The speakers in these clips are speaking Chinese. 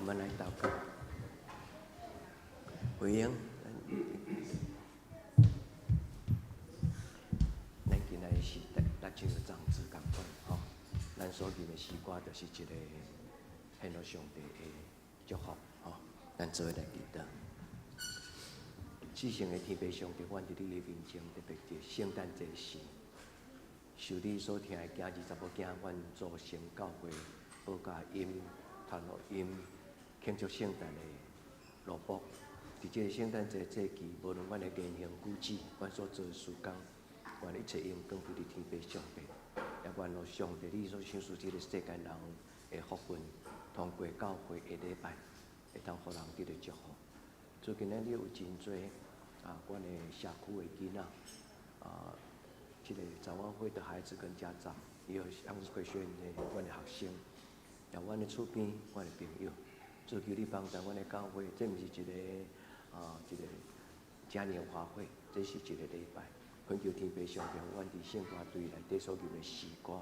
们来祷告。回应，咱今仔是咱像个长子共款吼，咱所念的诗歌就是一个献予上帝的祝福吼。咱做来记得，至圣的天父上帝，阮伫你的面前，特别伫圣诞节时，受你所听的囝儿查某囝，阮祖先教会报佳音、传福音、庆祝圣诞的罗卜。伫这个圣诞节节期，无论阮的言行举止，阮所做的事工，愿一切荣光归伫天父上帝。也愿咯上帝你所享受这个世界人的福分，通过教会的礼拜，会当互人得到祝福。最近咱有真多阮的社区的囡仔这个早晚会的孩子跟家长，也有像会选的阮的学生，也阮的厝边，阮的朋友，求你帮助阮的教会，这毋是一个一个嘉年华会，这是一个礼拜。恳求天父上帝，阮伫圣歌队内底所念的诗歌，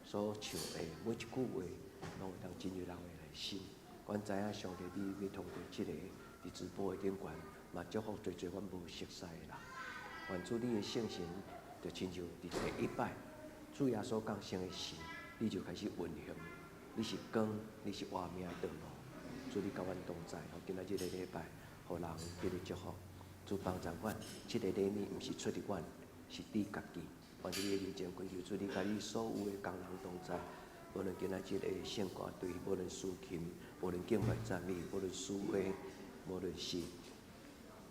所唱的每一句话，拢会当进入人的内心。阮知影上帝你要通过这个伫直播的顶悬，嘛祝福最阮无熟悉的人。愿主你的圣神，就亲像伫第一摆主耶稣降生的时，你就开始运行。你是光，你是活命的道路。主你甲阮同在，互今仔日个礼拜，互人得到祝福。主帮助阮，这个礼物毋是出伫阮，是你家己。愿你的面前恳求主，你甲你所有的工人同在。无论今仔日的圣歌队，无论司琴，无论敬拜赞美，无论书会，无论是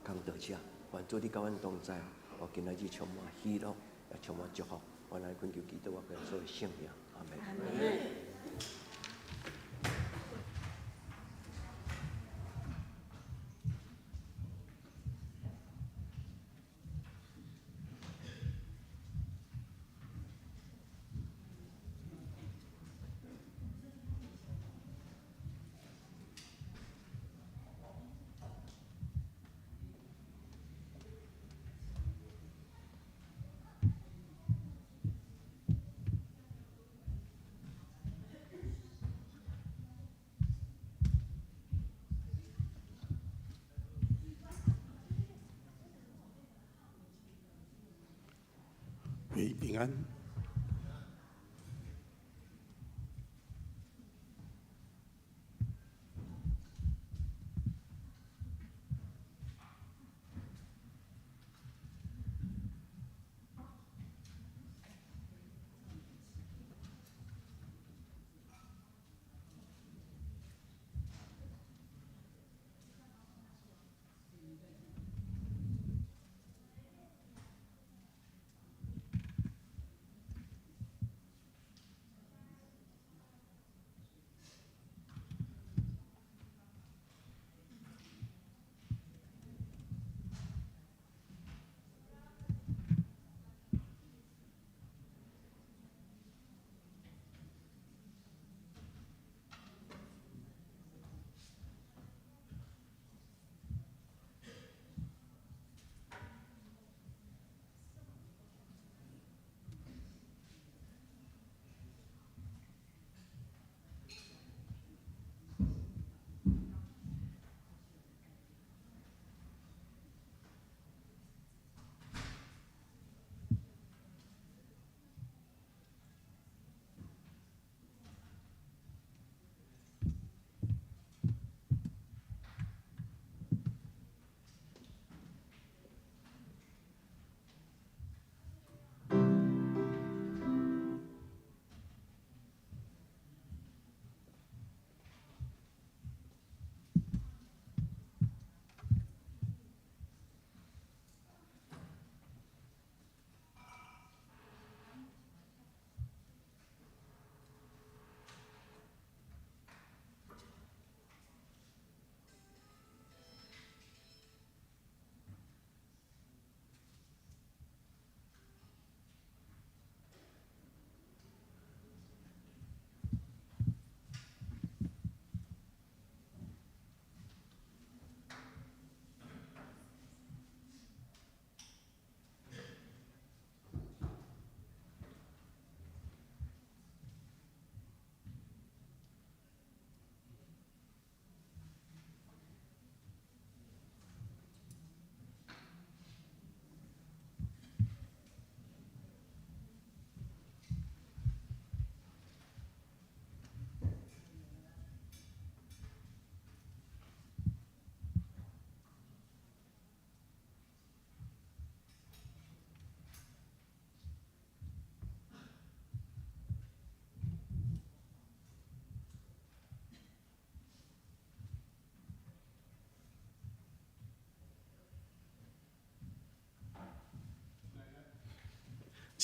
工作者，愿主你甲阮同在，互今仔日充满喜乐，也充满祝福。愿来恳求基督我个所有圣名，阿门。平安。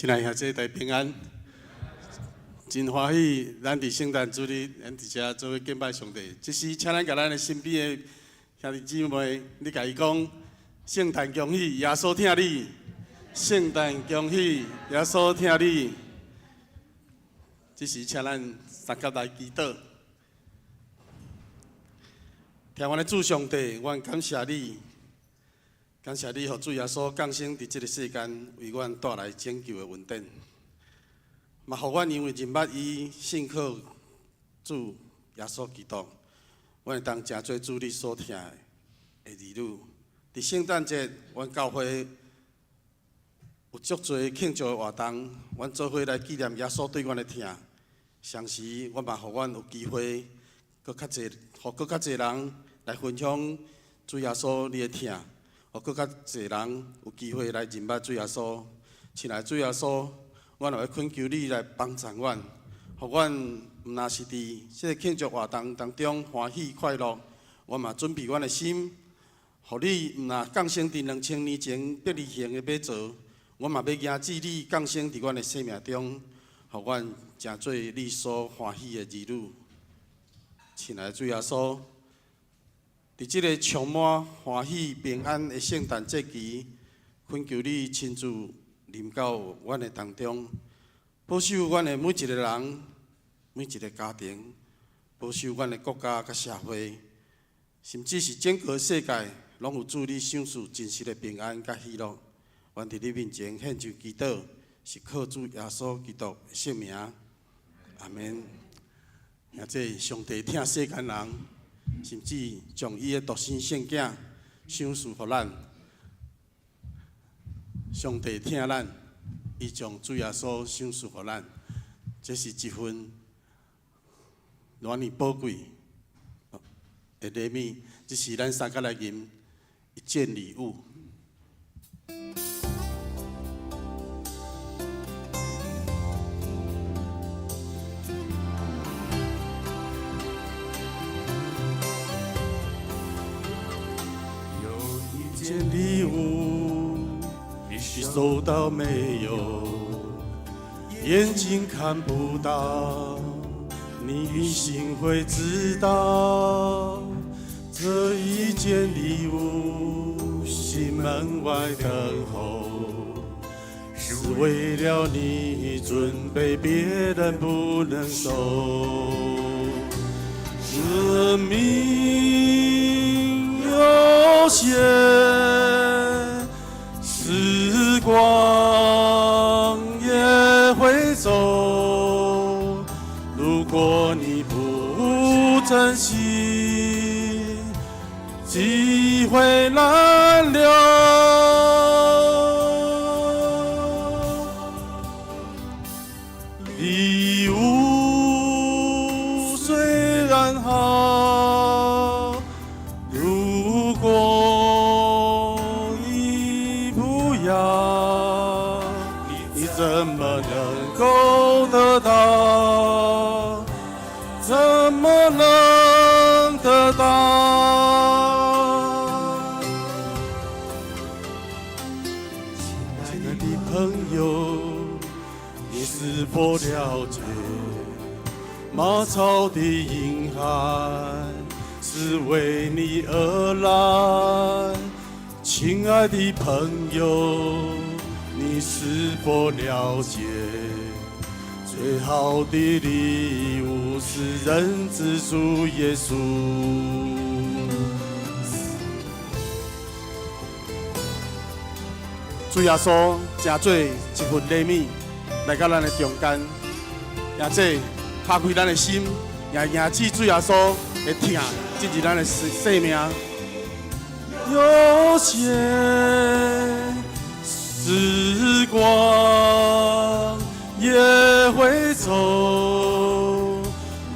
亲爱兄弟大平安，真欢喜，咱伫圣诞主日，咱伫遮做伙敬拜上帝。即时，请咱甲咱的身边的兄弟姊妹，你甲伊讲：圣诞恭喜，耶稣听你；圣诞恭喜，耶稣听你。即时，请咱三甲来祈祷。听阮的主上帝，阮感谢你。感谢你，予主耶稣降生伫即个世间，为阮带来拯救的恩典。嘛，予阮因为认捌伊，信靠主耶稣基督，阮会当诚做主你所听的儿女。伫圣诞节，阮教会有足多庆祝的活动，阮做伙来纪念耶稣对阮的疼。同时，阮嘛予阮有机会，搁较侪，予搁较侪人来分享主耶稣你的疼。互搁较侪人有机会来认捌主耶稣，亲爱的主耶稣，阮也要恳求你来帮助阮，互阮毋若是伫即个庆祝活动当中欢喜快乐，阮嘛准备阮的心，互你毋若降生伫2000年前伯利恒的马槽，阮嘛要迎接你降生伫阮的生命中，互阮成做你所欢喜的儿女。亲爱的主耶稣。伫即个充满欢喜平安的圣诞节期，恳求你亲自临到阮的当中，保守阮的每一个人、每一个家庭，保守阮的国家甲社会，甚至是整个世界，拢有主你享受真实的平安甲喜乐。阮伫你面前献上祈祷，是靠主耶稣基督的圣名，阿门。也即上帝听世间人。甚至将伊的独生圣囝赏赐予咱，上帝听咱，伊将主耶稣赏赐予咱，这是一份偌尼宝贵的礼物，这是咱三甲来吟一件礼物。礼物，你收到没有？眼睛看不到，你心会知道。这一件礼物，心门外等候，是为了你准备，别人不能收。生命有限，时光也会走。如果你不珍惜，机会难留。礼物虽然好，如果你不要，你怎么能够得到？怎么能得到？亲爱的朋友，你是否了解马槽的婴孩是为你而来？亲爱的朋友，你是否了解最好的礼物是人之主耶稣？主耶稣真做一份礼物来到咱的中间，也这打开咱的心，也迎接主耶稣的疼进入咱的生命。有限时光也会走，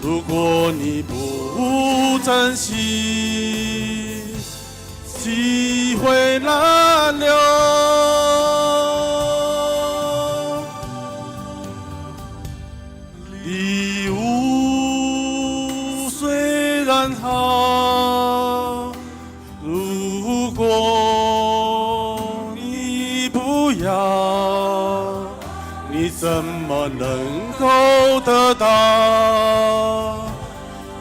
如果你不珍惜，机会难留。礼物虽然好，如果你不要，怎么能够得到？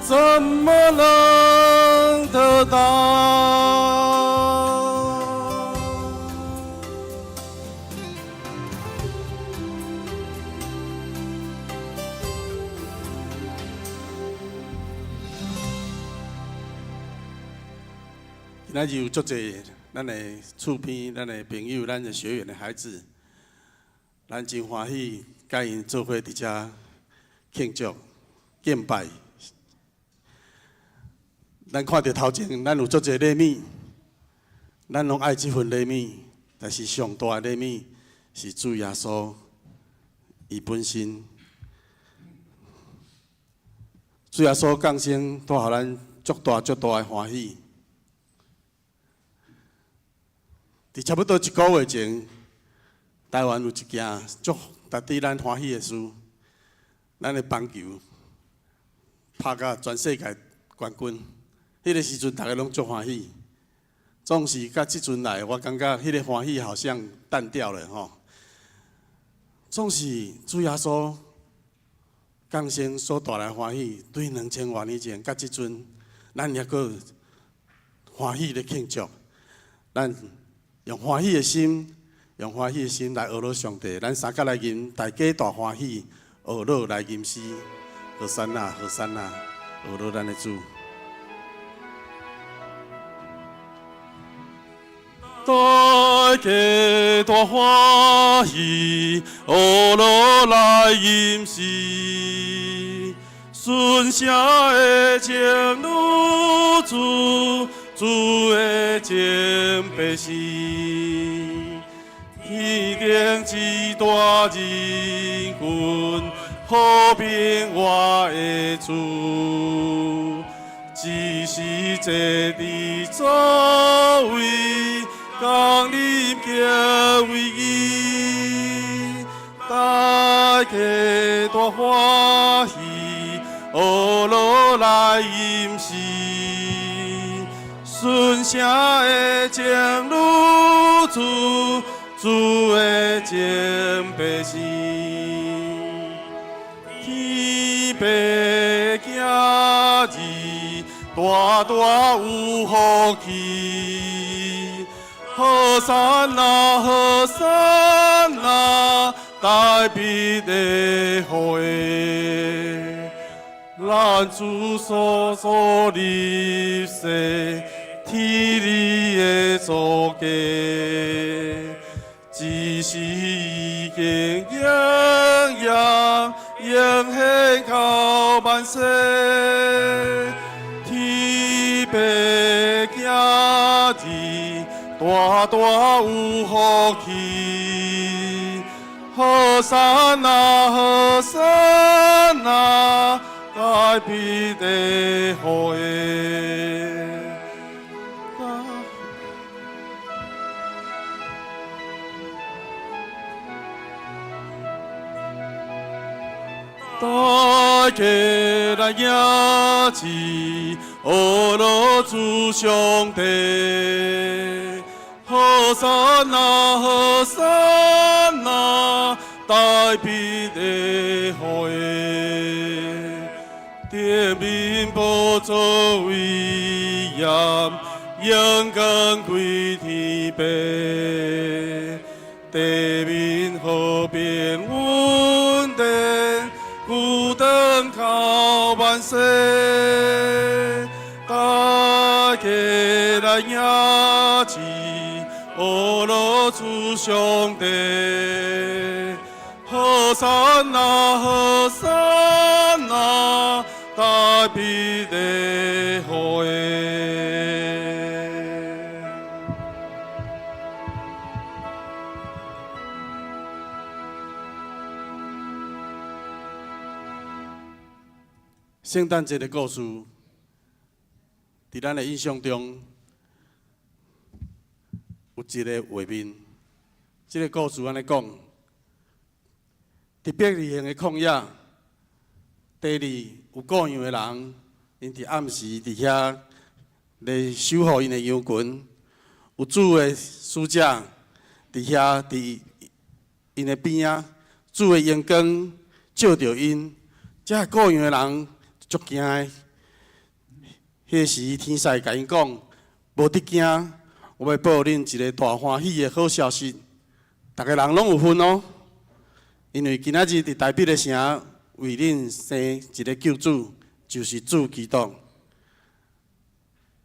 怎么能得到？今仔日有足侪咱的厝边、咱的朋友、咱的学员的孩子，咱真欢喜，甲因做伙伫遮庆祝、敬拜。咱看到头前，咱有足侪礼物，咱拢爱即份礼物，但是上大的礼物是主耶稣伊本身。主耶稣降生，带予咱足大的欢喜。伫差不多1个月前，台湾有一件足值得咱欢喜的事，咱的棒球拍甲全世界冠军。迄个时阵，大家拢足欢喜。总是甲即阵来，我感觉迄个欢喜好像淡掉了吼。总是主耶稣降生所带来欢喜，对2000多年前，甲即阵，咱还阁欢喜咧庆祝，咱。用欢喜的心，用欢喜的心来学乐上帝。咱三甲来吟，大家大欢喜，学乐来吟诗。何山呐，何山呐，学乐咱的主。大家大欢喜，学乐来吟诗。顺声的情女主。主的情白是，天顶一大人群，好平我的主，只是坐伫座位，讲你叫为义，大家大欢喜，学乐来吟诗。顺声的情女主的情白是，天白囝儿大大有福气，好山啊好山啊，大庇的会，咱主所立誓。天理的祖家，只是已经永远到万世。天白囝儿大大有福气，好山啊好山啊，大庇的会。大家来迎接，学乐主上帝。好山啊，好山啊，大庇的会，天命宝座威严，阳光归天白，地面和平稳定。古灯靠万世，大家来迎接，学乐主上帝。好山啊，好山啊，大庇的会。圣诞节的故事，在咱的印象中，有一个画面。这个故事安尼讲：伫伯利恒的旷野，第二有各样的人，因伫暗时伫遐来守护因的羊群。有主的使者伫遐伫因的边仔，主的阳光照着因，这雇养的人足惊的。迄时天使甲因讲：无得惊，我要报恁一个大欢喜的好消息，逐个人拢有份哦。因为今仔日伫台北的城为恁生一个救主，就是主基督。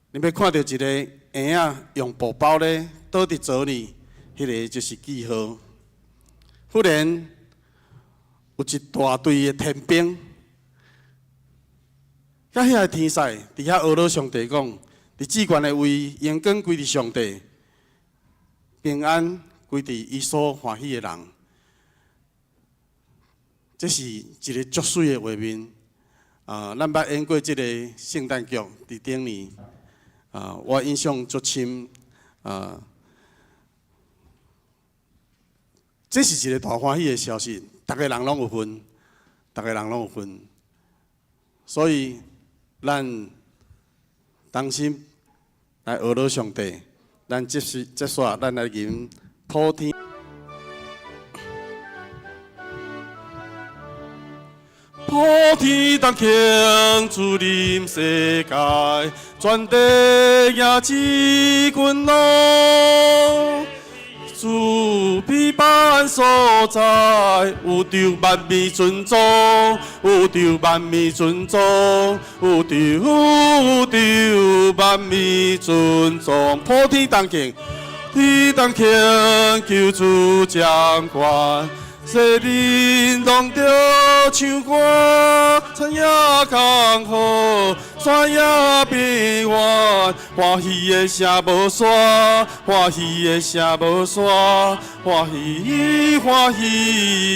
你要看到一个婴仔用布包咧倒伫槽里，迄个就是记号。忽然有一大队的天兵，甲遐个天使伫遐学了上帝讲：伫至悬的位，阳光归伫上帝，平安归伫伊所欢喜的人。这是一个足水的画面。咱捌演过即个圣诞剧，伫顶年。我印象足深。这是一个大欢喜的消息，逐个人拢有份，逐个人拢有份。所以，咱当心来学了上帝，咱接续咱来吟普天。普天同庆，主临世界，全地也至君王。主庇办所在，有着万民尊重，有着万民尊重，有着万民尊重。普天同庆，天同庆，求主掌管。世人拢着唱歌，田野刚好，山野平原，欢喜的声无煞，欢喜的声无煞，欢喜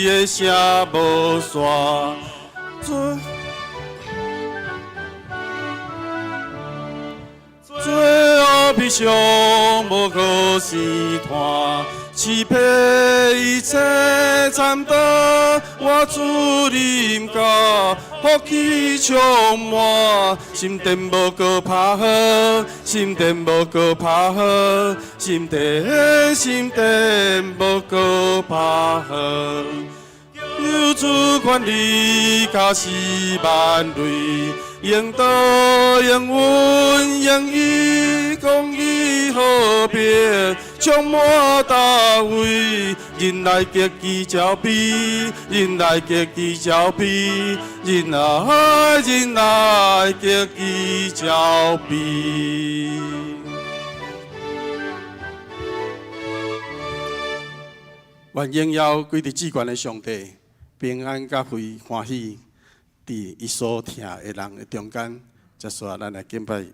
的声无煞。最后悲伤无可是叹。欺骗一切惨淡，我主临家，福气充满，心田无过拍好，心田无过拍好，心田无过拍好。有主管理，家事万类，应道应允应义，公义和平。充满大位，人来结基交臂，人来结基交臂，人来结基交臂。愿荣耀归伫至悬的上帝，平安甲会欢喜，伫伊所听的人的中间，接续咱来敬拜。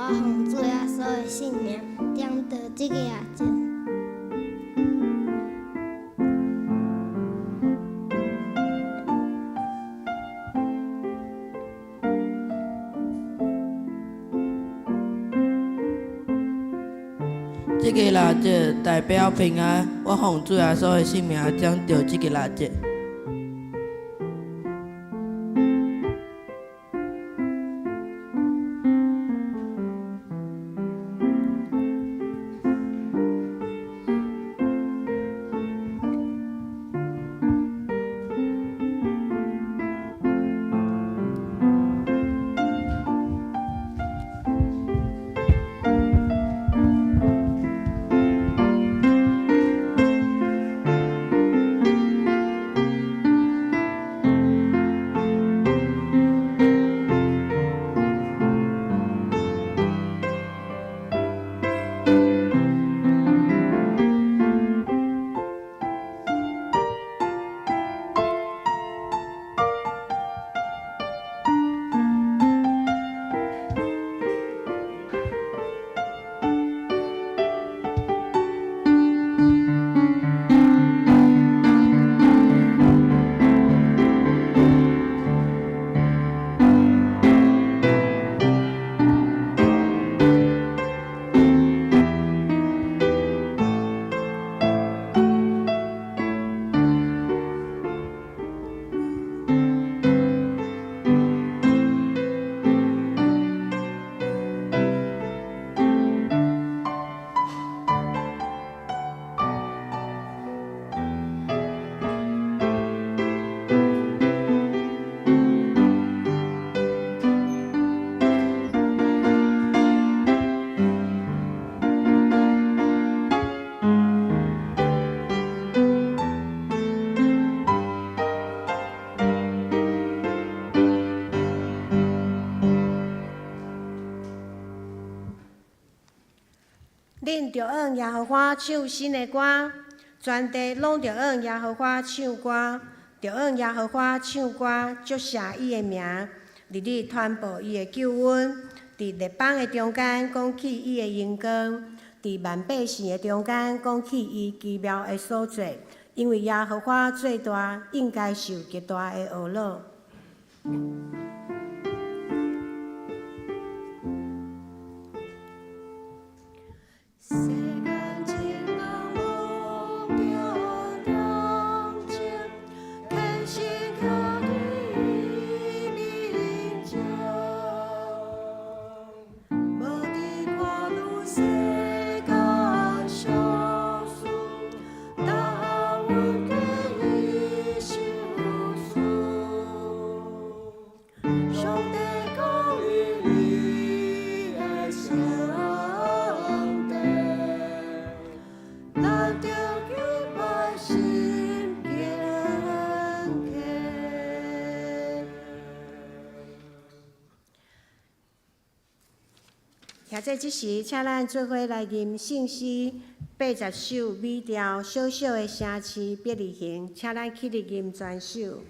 奉主耶稣的圣名，点到这个夜钟。这个蜡烛代表平安，我奉主耶稣的圣名点着这个蜡烛。恁着往耶和华唱新的歌，全地拢着往耶和华唱歌，着往耶和华唱歌，祝谢伊的名，日日传播伊的救恩，伫列邦的中间讲起伊的荣光，伫万百姓的中间讲起伊奇妙的所做，因为耶和华最大，应该受极大的懊恼。现在即时，请咱做伙来吟圣诗80首美调，小小的城市别离行，请咱起立吟全首。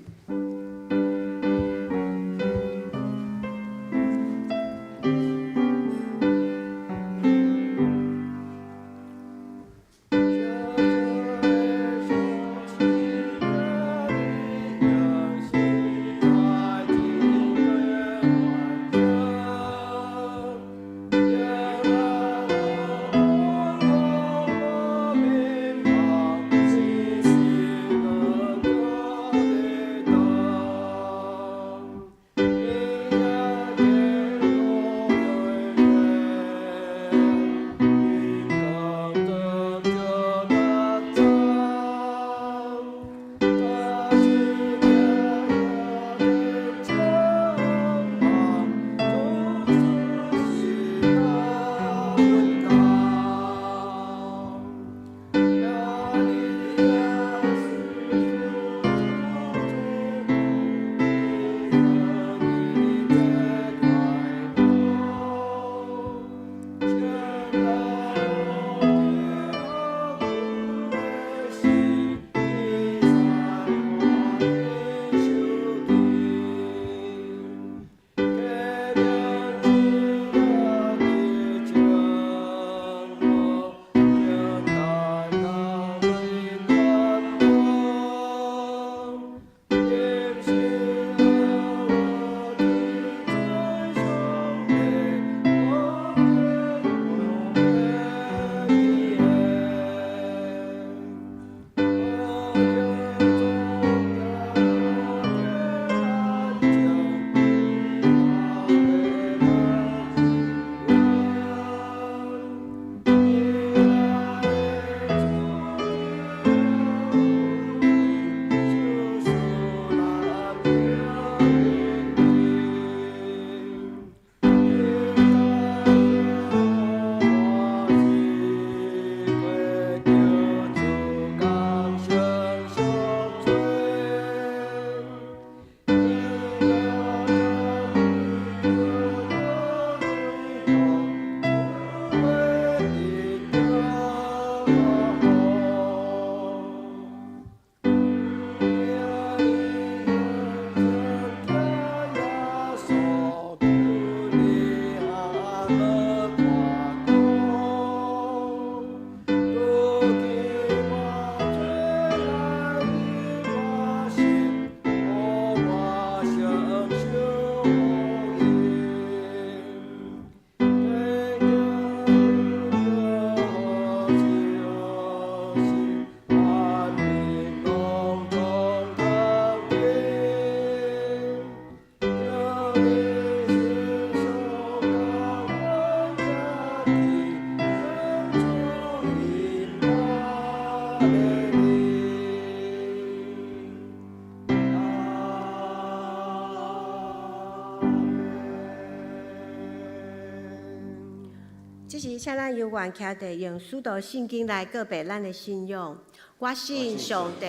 这时，请咱由原徛地用使徒圣经来告白咱的信仰。我信上帝，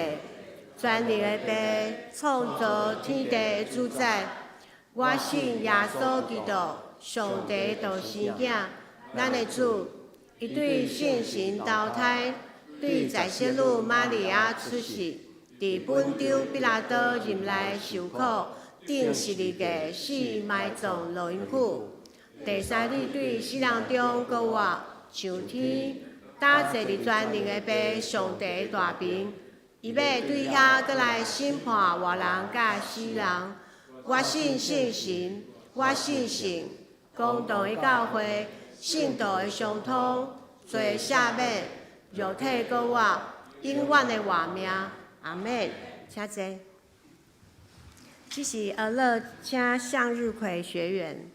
全能的父，创造天地的主宰。我信耶稣基督，上帝独生囝，咱的主，伊对圣神投胎，对在世女玛利亚出世，伫本州彼拉多任内受苦，定12日死，埋葬乐因府。第三日对死人中搁活，上天，搭坐伫全能的父上帝的大边，伊要对遐搁来审判活人甲死人。我信圣神，我信神，公道的教会，圣道的相通，做赦免，肉体搁活，永远的活命。阿门。请坐。这是俄勒请向日葵学员。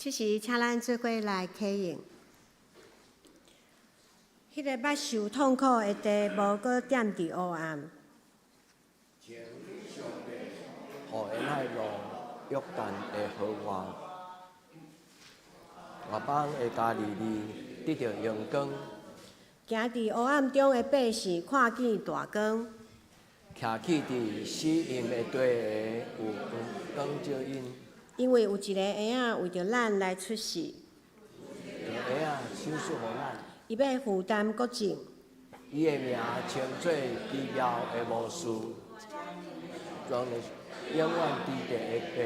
这时，请咱做伙来启应。迄个捌受痛苦的地，无搁踮伫黑暗。互因海路约旦的好外，外邦的家里得到阳光，行伫黑暗中的百姓看见大光，徛起伫死荫的地下有光照因，因为有一个婴仔为着咱来出世，就下啊手术互咱，伊要负担国政，伊的名称做奇妙的魔术，将永远伫地的爸，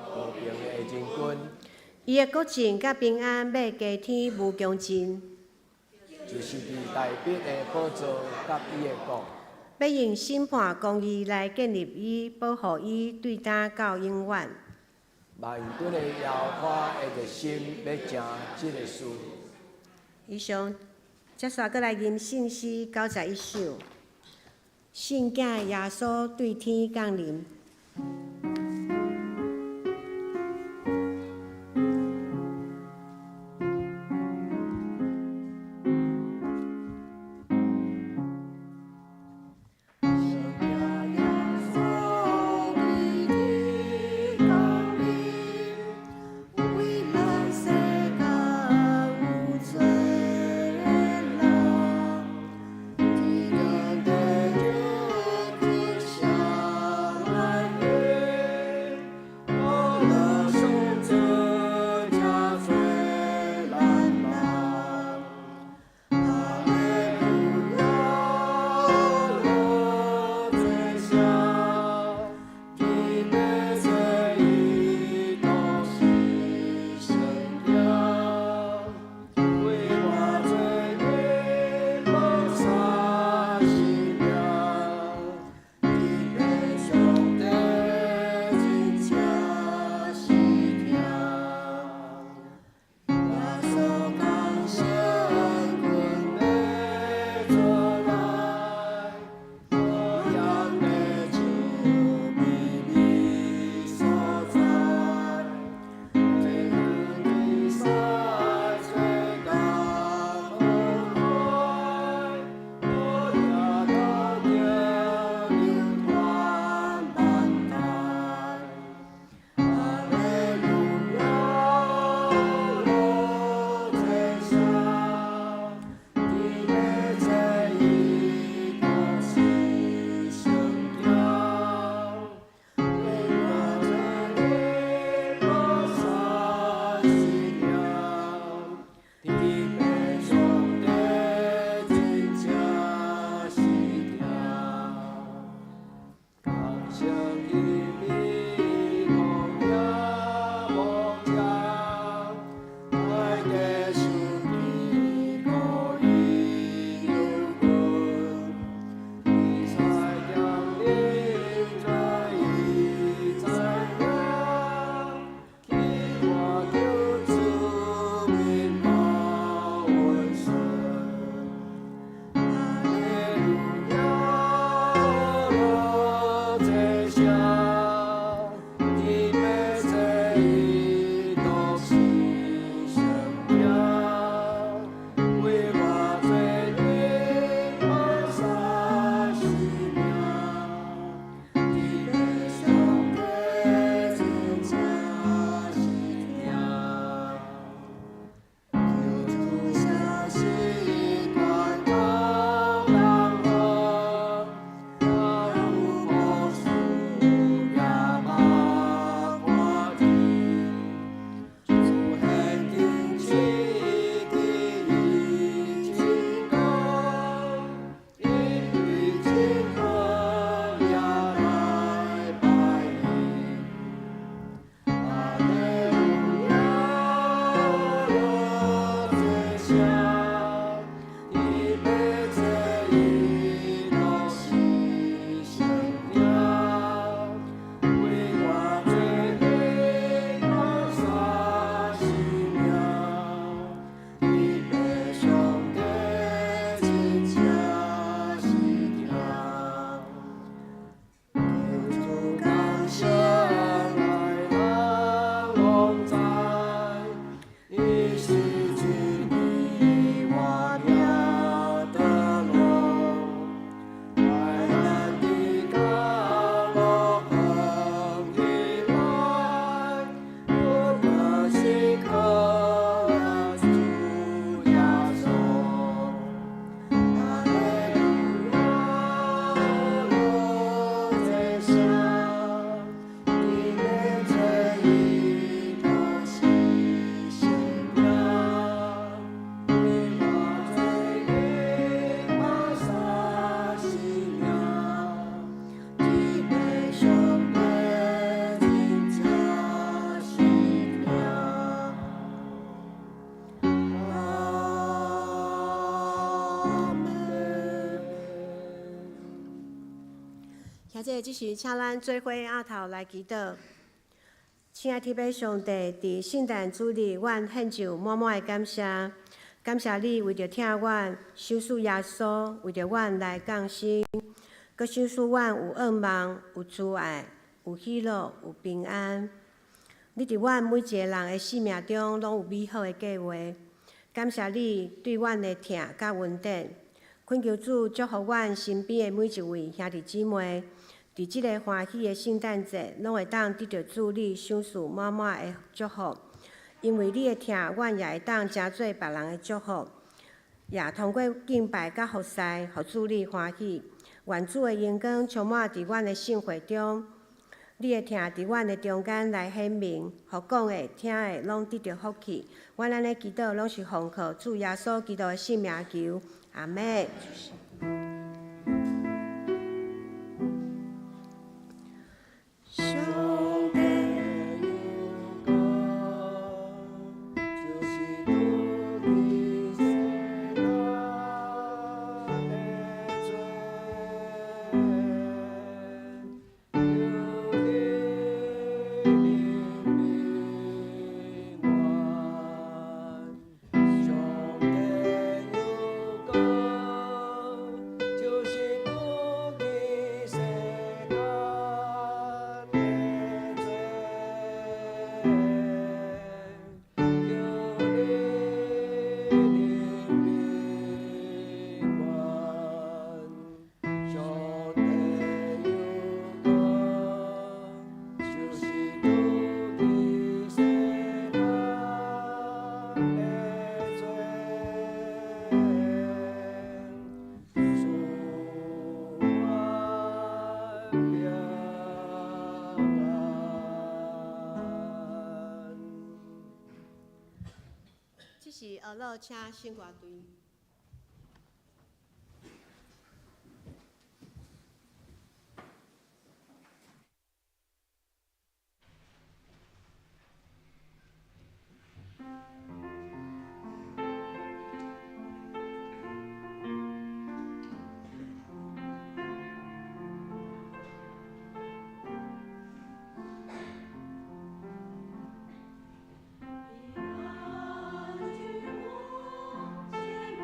和平的人君，伊的国政甲平安要加添无穷尽，就是伫大笔的宝座甲伊的国。要用审判公义来建立伊，保护伊对担到永远。万军的耶和华的热心要成这个事。以上，接续过来吟圣诗91首，圣囝耶稣对天降临。现在即时，请咱做伙额头来祈祷。亲爱的天父上帝，伫圣诞主日，阮献上满满的感谢，感谢你为着疼阮，收赐耶稣，为着阮来降生，佮收赐阮有愿望、有慈爱、有喜乐、有平安。你伫阮每一个人的生命中，拢有美好的计划。感谢你对阮的疼甲恩典，恳求主祝福阮身边的每一位兄弟姊妹。伫即个欢喜的圣诞节，拢会当得到主你赏赐满满的祝福，因为你的疼，阮也会当成做别人的祝福，也通过敬拜甲服侍，互主你欢喜。愿主的荣光充满伫阮的生活中，你的疼伫阮的中间来显明，互讲的、听的拢得到福气。阮安尼祈祷，拢是奉靠主耶稣基督的圣名求，阿门。这是学乐请圣歌队。平安之光，显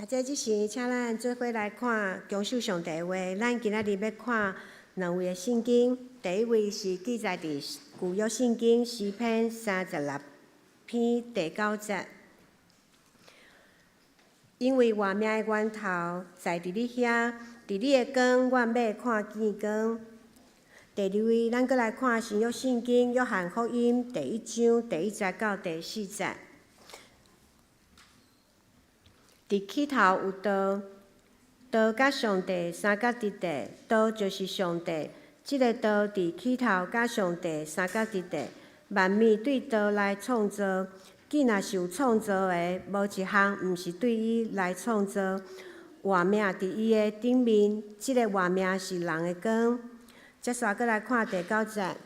或者即时，请咱做伙来看强守上帝话。咱今仔日要看两位的圣经，第一位是记载伫旧约圣经诗篇36篇第9节。因为活命的源头在伫你遐，伫你的光，阮要看见光。第二位，咱搁来看新约圣经约翰福音第1章第1节到第4节。伫起头有道，道甲上帝三角伫地，道就是上帝。即个道伫起头甲上帝三角伫地，万物对道来创造。既若是有创造的，无一项毋是对伊来创造。活命伫伊的顶面，即个活命是人的光。接续搁来看第9节，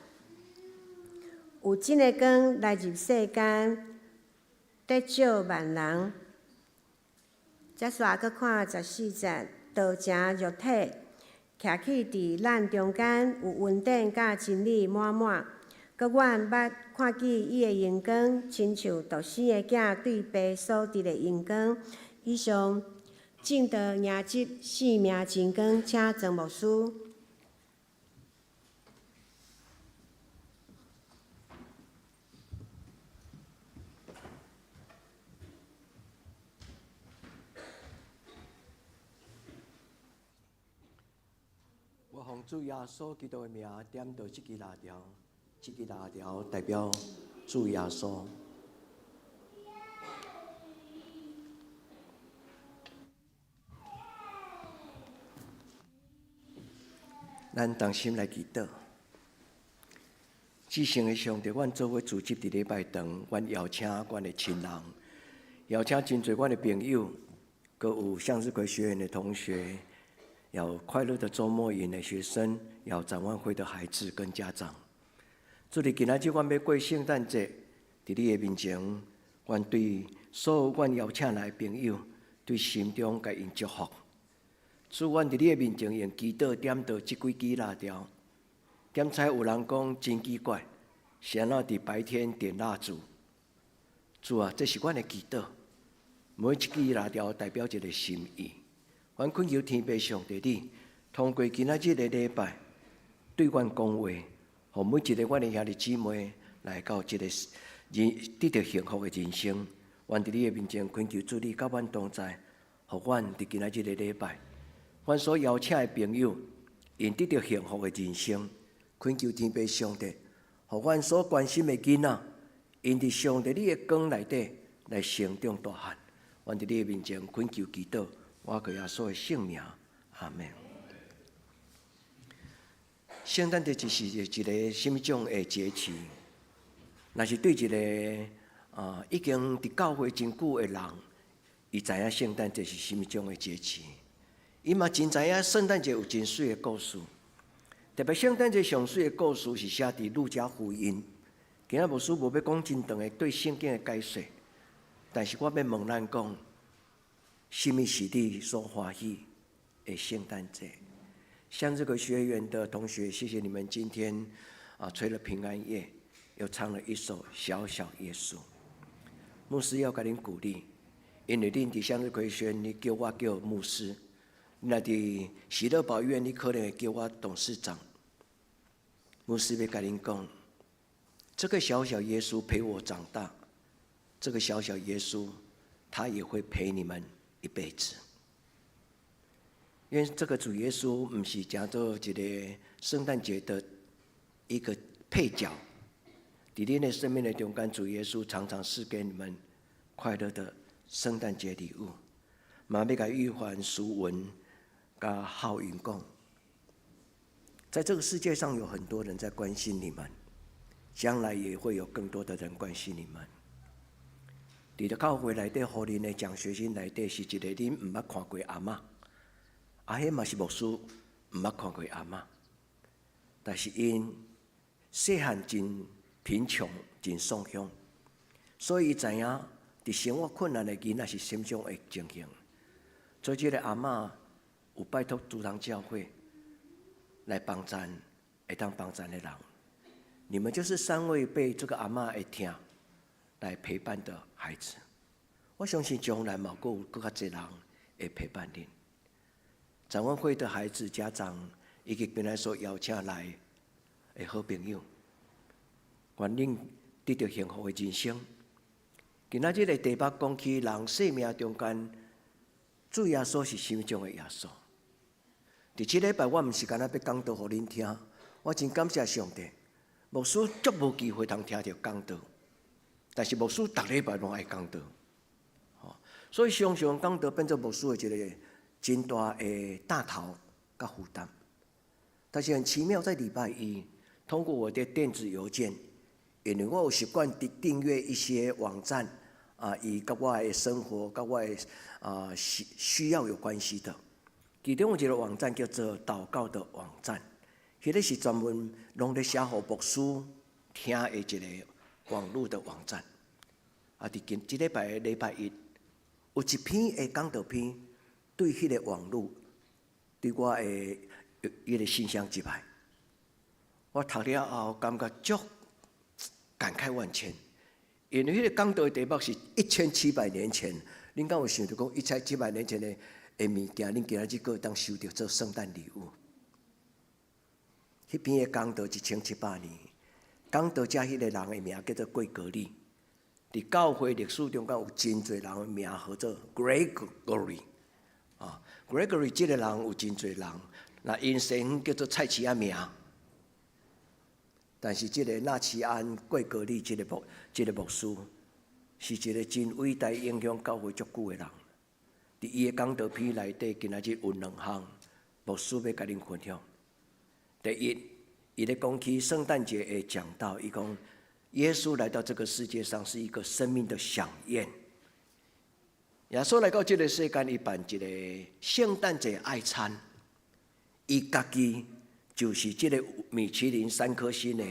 有真个光来入世间，得救万人。接续搁看14节，道成肉体，徛起伫咱中间，有恩典甲真理满满。搁阮捌看见伊的荣光，亲像独生的囝对爸所伫的荣光。以上正道迎接生命真光，请曾牧师。我奉主耶稣基督的名点到这支蜡条，这支蜡条代表主耶稣。咱同心来祈祷。至圣的上帝，阮做伙组织伫礼拜堂，阮邀请阮的亲人，邀请真侪阮的朋友，阁有向日葵学院的同学。要快乐的周末营的学生，要展望会的孩子跟家长。主伫今仔日，阮要过圣诞节，伫你的面前，阮对所有阮邀请来的朋友，对心中甲因祝福。主，阮伫你的面前用祈祷点到即几支蜡条。点彩有人讲真奇怪，是安怎伫白天点蜡烛？主啊，这是阮的祈祷。每一支蜡条代表一个心意。阮恳求天父上帝你，通过今仔日的礼拜，对阮讲话，互每一个阮的兄弟姊妹来到这个得到幸福的人生。阮伫你的面前恳求主你甲阮同在，互阮伫今仔日的礼拜，阮所邀请的朋友，因得到幸福的人生。恳求天父上帝，互阮所关心的囡仔，因伫上帝你的光内底来成长大汉。阮伫你的面前恳求祈祷。我给耶稣的圣名，阿门。圣诞节就是一个什么种的节气？那是对一个已经伫教会真久的人，伊知影圣诞节是什么种的节气。伊嘛真知影圣诞节有真水的故事。特别圣诞节上水的故事是写伫路加福音。今仔牧师无要讲真长的对圣经的解说，但是我要问咱讲。什么是你所欢喜的圣诞节？向日葵学院的同学，谢谢你们今天吹了平安夜，又唱了一首《小小耶稣》。牧师要甲恁鼓励，因为恁伫向日葵学院，你叫我叫牧师；那伫喜乐堡医院，你可能会叫我董事长。牧师要甲恁讲，这个小小耶稣陪我长大，这个小小耶稣，他也会陪你们一辈子。因为这个主耶稣不是讲做一个圣诞节的一个配角，在你的生命的中间，主耶稣常常赐给你们快乐的圣诞节礼物。嘛要甲玉环、淑文、甲浩云讲，在这个世界上有很多人在关心你们，将来也会有更多的人关心你们。伫咧教会内底，互恁的奖学金内底是一个恁毋捌看过阿嬷，迄嘛是牧师毋捌看过阿嬷，但是因细汉真贫穷、真丧乡，所以伊知影伫生活困难的囡仔是什么种的情形。所以这个阿嬷有拜托主堂教会来帮赞，会当帮赞的人。你们就是3位被这个阿嬷的疼来陪伴的孩子。我相信将来嘛，有更较侪人会陪伴恁。展望会的孩子、家长以及本来所邀请来的好朋友，愿恁得到幸福的人生。今仔日的题目讲起人生命中间，主耶稣是什么种的耶稣？伫即礼拜我毋是干那要讲道互恁听，我真感谢上帝。牧师足无机会通听到讲道，但是牧师逐礼拜拢爱讲道，所以常常讲道变做牧师的一个真大的大头甲负担。但是很奇妙，在礼拜一通过我的电子邮件，因为我有习惯订阅一些网站以甲我的生活、甲我的需要有关系的。其中有一个网站叫做祷告的网站。迄个是专门拢咧写互牧师听的一个网络的网站。伫即礼拜的礼拜一，有一篇的讲道篇，对迄个网络，对我的迄个信箱入来。我读了后，感觉足感慨万千，因为迄个讲道的题目是1700年前。恁敢有想到讲1700年前的物件，恁今仔日个当收到做圣诞礼物？迄篇的讲道1700年，讲道遮迄个人的名叫做贵格利。伫教会历史中间有真侪人的名号做 Gregory。Gregory 这个人有真侪人，那因姓叫做蔡奇安名。但是这个纳奇安贵格利这个牧师，是一个真伟大影响教会足久的人。伫伊的讲道篇内底，今仔日有2项牧师要甲恁分享。第一，伊咧讲起圣诞节的讲道，伊讲耶稣来到这个世界上是一个生命的飨宴。耶稣来到这个世间，伊办一个圣诞节爱餐，伊家己就是这个米其林3颗星的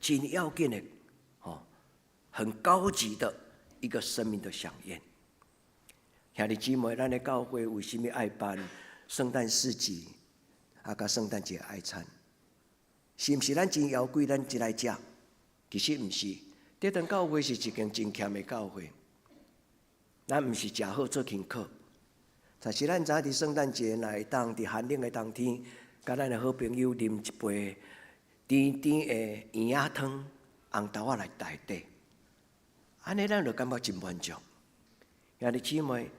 真要紧的很高级的一个生命的飨宴。兄弟姊妹，咱的教会为什么爱办圣诞市集甲圣诞节爱餐？是毋是咱真摇贵，咱一来食？其实毋是，这堂教会是一间真欠的教会。咱毋是食好做轻巧，但是咱知影伫圣诞节内当伫寒冷的冬天，甲咱的好朋友啉一杯甜甜的圆仔汤，红豆仔来代替，安尼咱就感觉真满足。兄弟姊妹，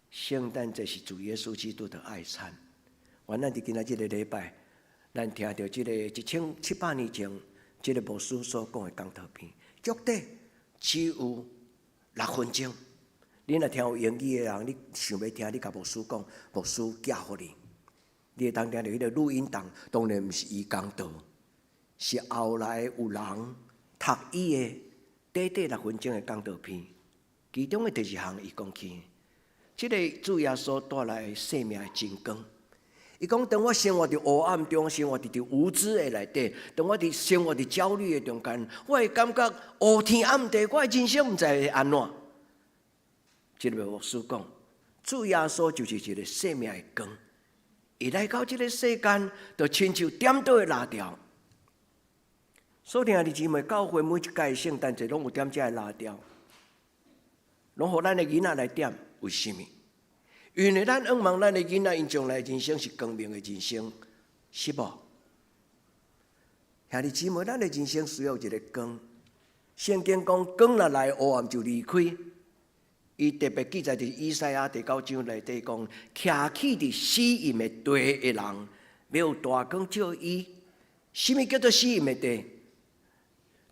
圣诞节是主耶稣基督的爱餐。愿咱伫今仔日个礼拜。咱听到这个1700年前，这个牧师所讲的讲道篇，足短，只有6分钟。你若听有英语的人，你想要听，你甲牧师讲，牧师寄互你。你会当听到迄个录音档，当然毋是伊讲道，是后来有人读伊的短6分钟的讲道篇。其中的第2项，伊讲起，这个主耶稣带来生命的真光。伊讲：当我生活伫黑暗中，生活伫无知的内底，当我伫生活伫焦虑的中间，我会感觉黑天暗地，我的人生毋知会安怎。这个牧师讲，主耶稣就是一个生命的光，伊来到这个世间，就亲像点倒的蜡条。所以，兄弟姊妹，教会每一届圣诞节拢有点这个蜡条，拢互咱的囡仔来点，为什么？因为咱仰望咱的囡仔，因将来的人生是光明的人生，是无？兄弟姊妹，咱的人生需要一个光。圣经讲，光若来，黑暗就离开。伊特别记载伫以赛亚第9章内底讲，徛起伫死荫的地的人，没有大光照伊。什么叫做死荫的地？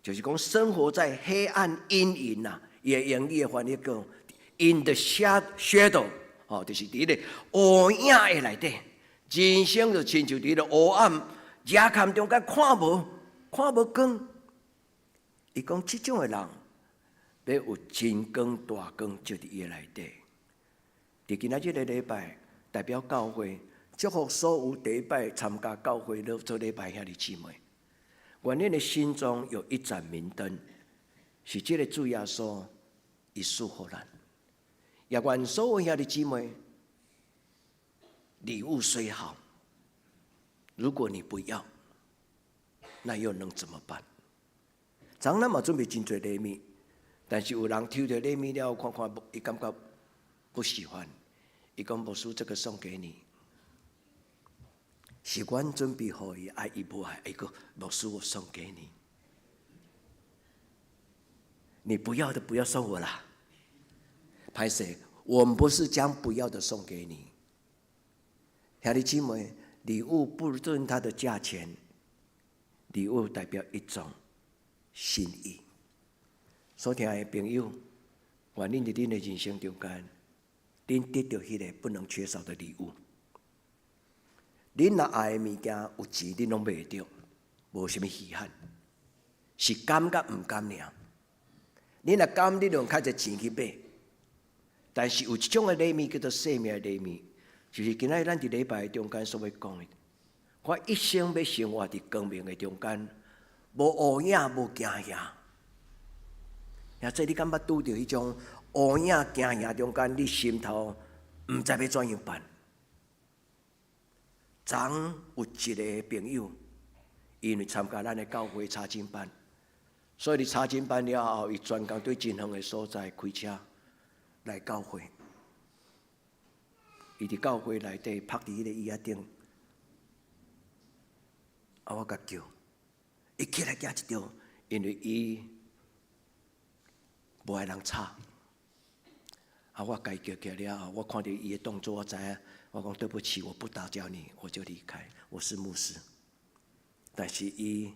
就是讲生活在黑暗阴影呐，伊的英语的翻译讲 ，in the shadow。就是伫咧黑影的内底，人生就亲像伫咧黑暗夜暗中间看无光。伊讲即种的人，要有真光大光照伫伊的内底。伫今仔日个礼拜，代表教会，祝福所有第一摆参加教会做礼拜兄弟姊妹，愿恁的心中有一盏明灯，是即个主耶稣伊赐予咱。也愿所有兄弟姊妹，礼物虽好，如果你不要，那又能怎么办？昨咱嘛准备真侪礼物，但是有人抽到礼物了，看看伊感觉不喜欢，伊讲牧师，这个送给你，是阮准备好伊，爱伊不爱，伊个牧师我送给你，你不要的不要送我啦。拍谁？我们不是将不要的送给你。兄弟姊妹，礼物不论它的价钱，礼物代表一种心意。所听的朋友，愿恁伫恁的人生中间，恁得到迄个不能缺少的礼物。恁若爱的物件有钱，恁拢买着，无什么稀罕，是甘甲毋甘尔。恁若甘，恁用较侪钱去买。但是有一种的礼物叫做生命的礼物，就是今仔咱伫礼拜中间所要讲的。我一生要生活伫光明的中间，无乌影，无惊吓。也即你敢捌拄着迄种乌影惊吓中间，你心头毋知要怎样办？昨有一个朋友，因为参加咱的教会查经班，所以伫查经班了后，伊专工对真远的所在开车。来教会，伊伫教会内底趴伫迄个椅仔顶，我甲叫，伊起来行一条，因为伊无爱人吵，我甲伊叫起了后，我看到伊的动作，我知影，我讲对不起，我不打搅你，我就离开。我是牧师，但是伊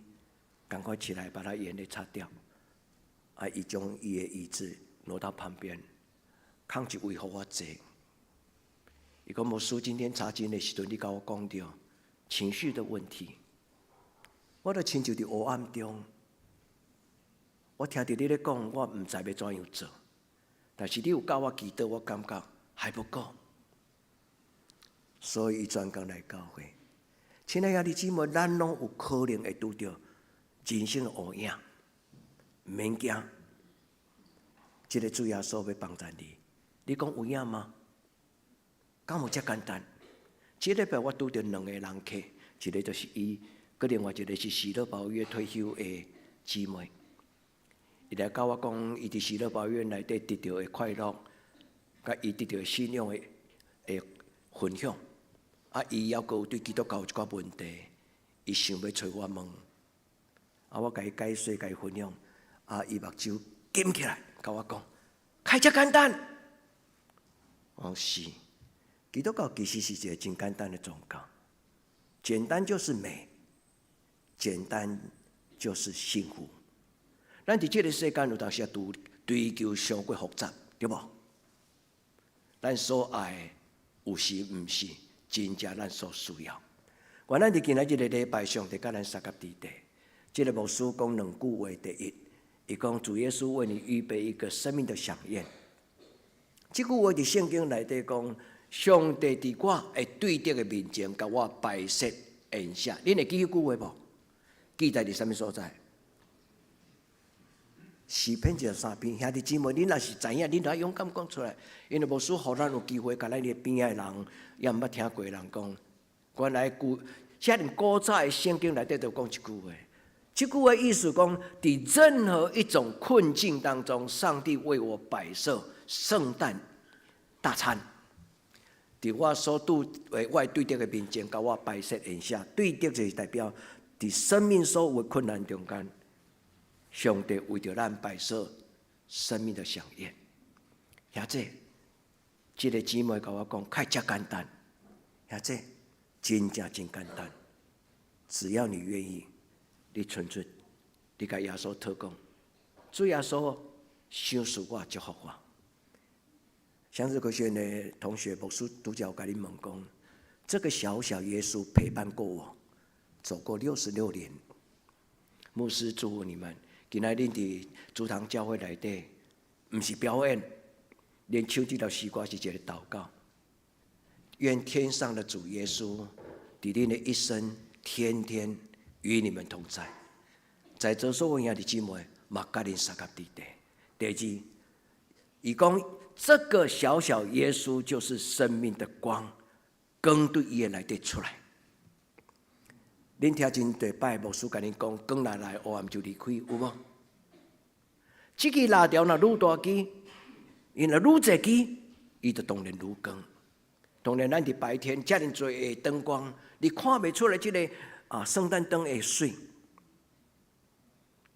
赶快起来把他眼泪擦掉，伊将伊的椅子挪到旁边。空一位互我坐，伊讲牧师今天查经的时阵，你甲我讲到情绪的问题，我就亲像伫黑暗中，我听到你咧讲，我毋知要怎样做，但是你有教我祈祷，我感觉还不够，所以伊专工来教会。亲爱兄弟姊妹，咱拢有可能会拄到人生的黑影，毋免惊，这个主耶稣要帮助你。你讲有影吗？敢有遮简单？这礼拜我拄着两个人客，一个就是伊，佮另外一个是喜乐宝约退休的姊妹。伊来甲我讲，伊伫喜乐宝约内底得到的快乐，甲伊得到的信仰的分享。伊还阁有对基督教有一寡问题，伊想要找我问。我甲伊解说，甲伊分享。伊目睭紧起来，甲我讲，开遮简单。是，基督教其实是一个真简单的宗教，简单就是美，简单就是幸福。咱伫这个世间有当时追求上过复杂，对无？咱所爱有时毋是真正咱所需要。原咱伫今仔日的礼拜上，伫甲咱三甲伫地，这个牧师讲两句话，第一，伊讲主耶稣为你预备一个生命的飨宴。这句话伫圣经内底讲，上帝伫我会对得的面前，甲我摆设宴席。恁会记迄句话无？记在伫什么所在？诗篇13篇，兄弟姊妹，恁若是知影，恁就勇敢讲出来。因为牧师互咱有机会，甲咱的边仔的人，也毋捌听过的人讲，原来遮尔古早的圣经内底就讲一句话。这句话意思讲，伫任何一种困境当中，上帝为我摆设圣诞大餐，伫我所我对得的面前，甲我摆设宴席。对得就是代表伫生命所有的困难中间，上帝为着咱摆设生命的飨宴。兄弟，这个姊妹甲我讲，太遮简单。兄弟，真正真简单，只要你愿意。你纯粹，你甲耶稣讨讲，主耶稣赏赐我，祝福我。向日科学院的同学牧师拄则有甲你问讲，这个小小耶稣陪伴过我，走过66年。牧师祝福你们，今仔恁伫主堂教会内底，毋是表演，连唱这条诗歌是一个祷告。愿天上的主耶稣，伫恁的一生，天天与你们同在，在座所有兄弟姊妹，嘛甲恁三甲伫地。第二，伊讲这个小小耶稣就是生命的光，光对伊的内底出来。恁听真多摆牧师甲恁讲，光若来，黑暗就离开，有无？这支蜡条若愈大支，伊若愈侪支，伊就当然愈光。当然，咱伫白天遮尔多的灯光，你看袂出来即个圣诞灯的水。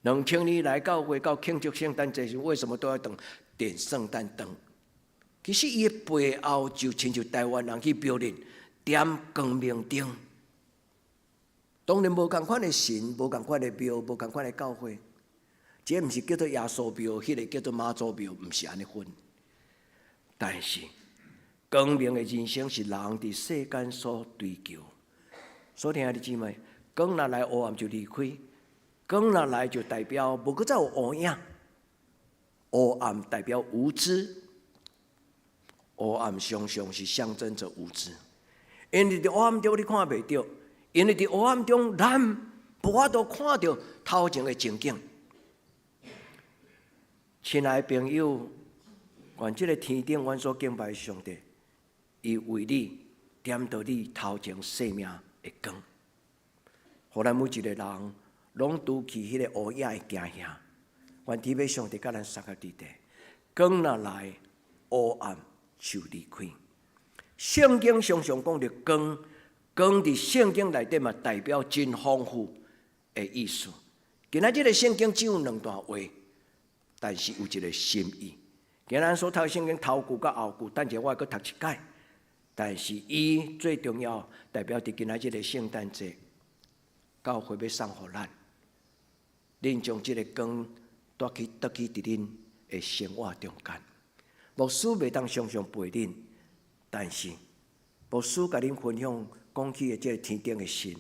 2000年来教会到庆祝圣诞节时，为什么都要点圣诞灯？其实伊的背后就亲像台湾人去标准点光明灯。当然无共款的神，无共款的庙，无共款的教会。这毋是叫做耶稣庙，迄个叫做妈祖庙，毋是安尼分。但是光明的人生是人伫世间所追求。所听的姊妹，光若来，黑暗就离开。光若来就代表无搁再有黑影，黑暗代表无知，黑暗常常是象征着无知。因为伫黑暗中你看袂到，因为伫黑暗中咱无法度看到头前的情景。亲爱的朋友，愿这个天顶阮所敬拜的上帝，伊为你点到你头前生命的光，互咱每一个人拢拄起迄个黑夜的惊吓。愿天父上帝甲咱三个伫地，光若来，黑暗就离开。圣经常常讲到光，光伫圣经内底嘛代表真丰富的意思。今仔日个圣经只有2段话，但是有一个心意。今咱所读圣经头句甲后句，等者我还佫读一解。但是伊最重要，代表伫今仔日个圣诞节，教会要送互咱，恁将即个光带去伫恁的生活中间。牧师袂当常常陪恁，但是牧师甲恁分享讲起的即个天顶的神，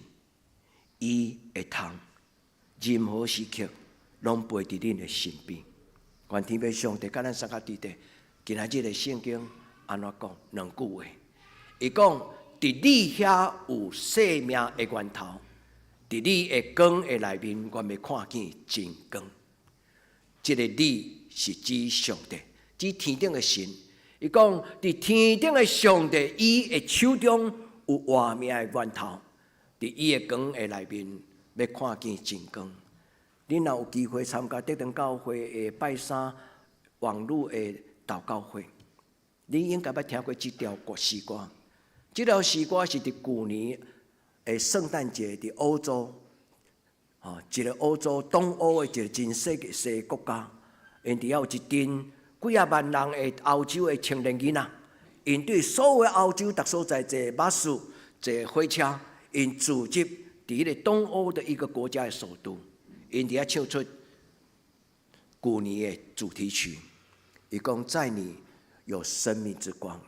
伊会通任何时刻拢陪伫恁的身边。愿天父上帝甲咱三个伫地，今仔日的圣经安怎讲2句话？伊讲：伫你遐有生命的源头，伫你的光的内面，我要看见真光。这个你是指上帝，指天顶的神。伊讲：伫天顶的上帝，伊的手中有活命的源头，伫伊的光的内面，要看见真光。恁若有机会参加德登教会的拜三网络的祷告会，你应该捌听过这条诗歌。这条诗歌是伫旧年的圣诞节伫欧洲，一个欧洲东欧的一个真细的国家，因伫遐有一群几啊万人的欧洲的青年囡仔，因对所有的欧洲各所在坐巴士、坐火车，因聚集伫迄个东欧的一个国家的首都。因伫遐唱出旧年的主题曲，伊讲在你有生命之光，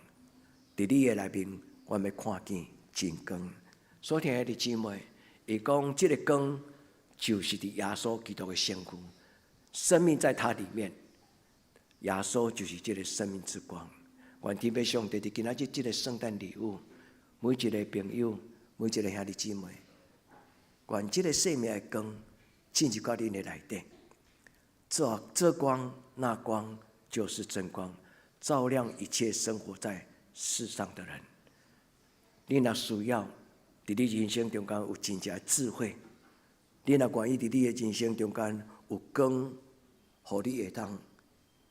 伫你的内面，我要看见真光。所听的姊妹，伊讲这个光就是伫耶稣基督的身躯，生命在他里面，耶稣就是这个生命之光。愿天父上帝伫今仔日这个圣诞礼物，每一个朋友，每一个兄弟姊妹，愿这个生命的光。进入到恁的内底，这光那光就是真光，照亮一切生活在世上的人。你若需要伫你人生中间有真正的智慧，你若愿意伫你的人生中间有光，互你会当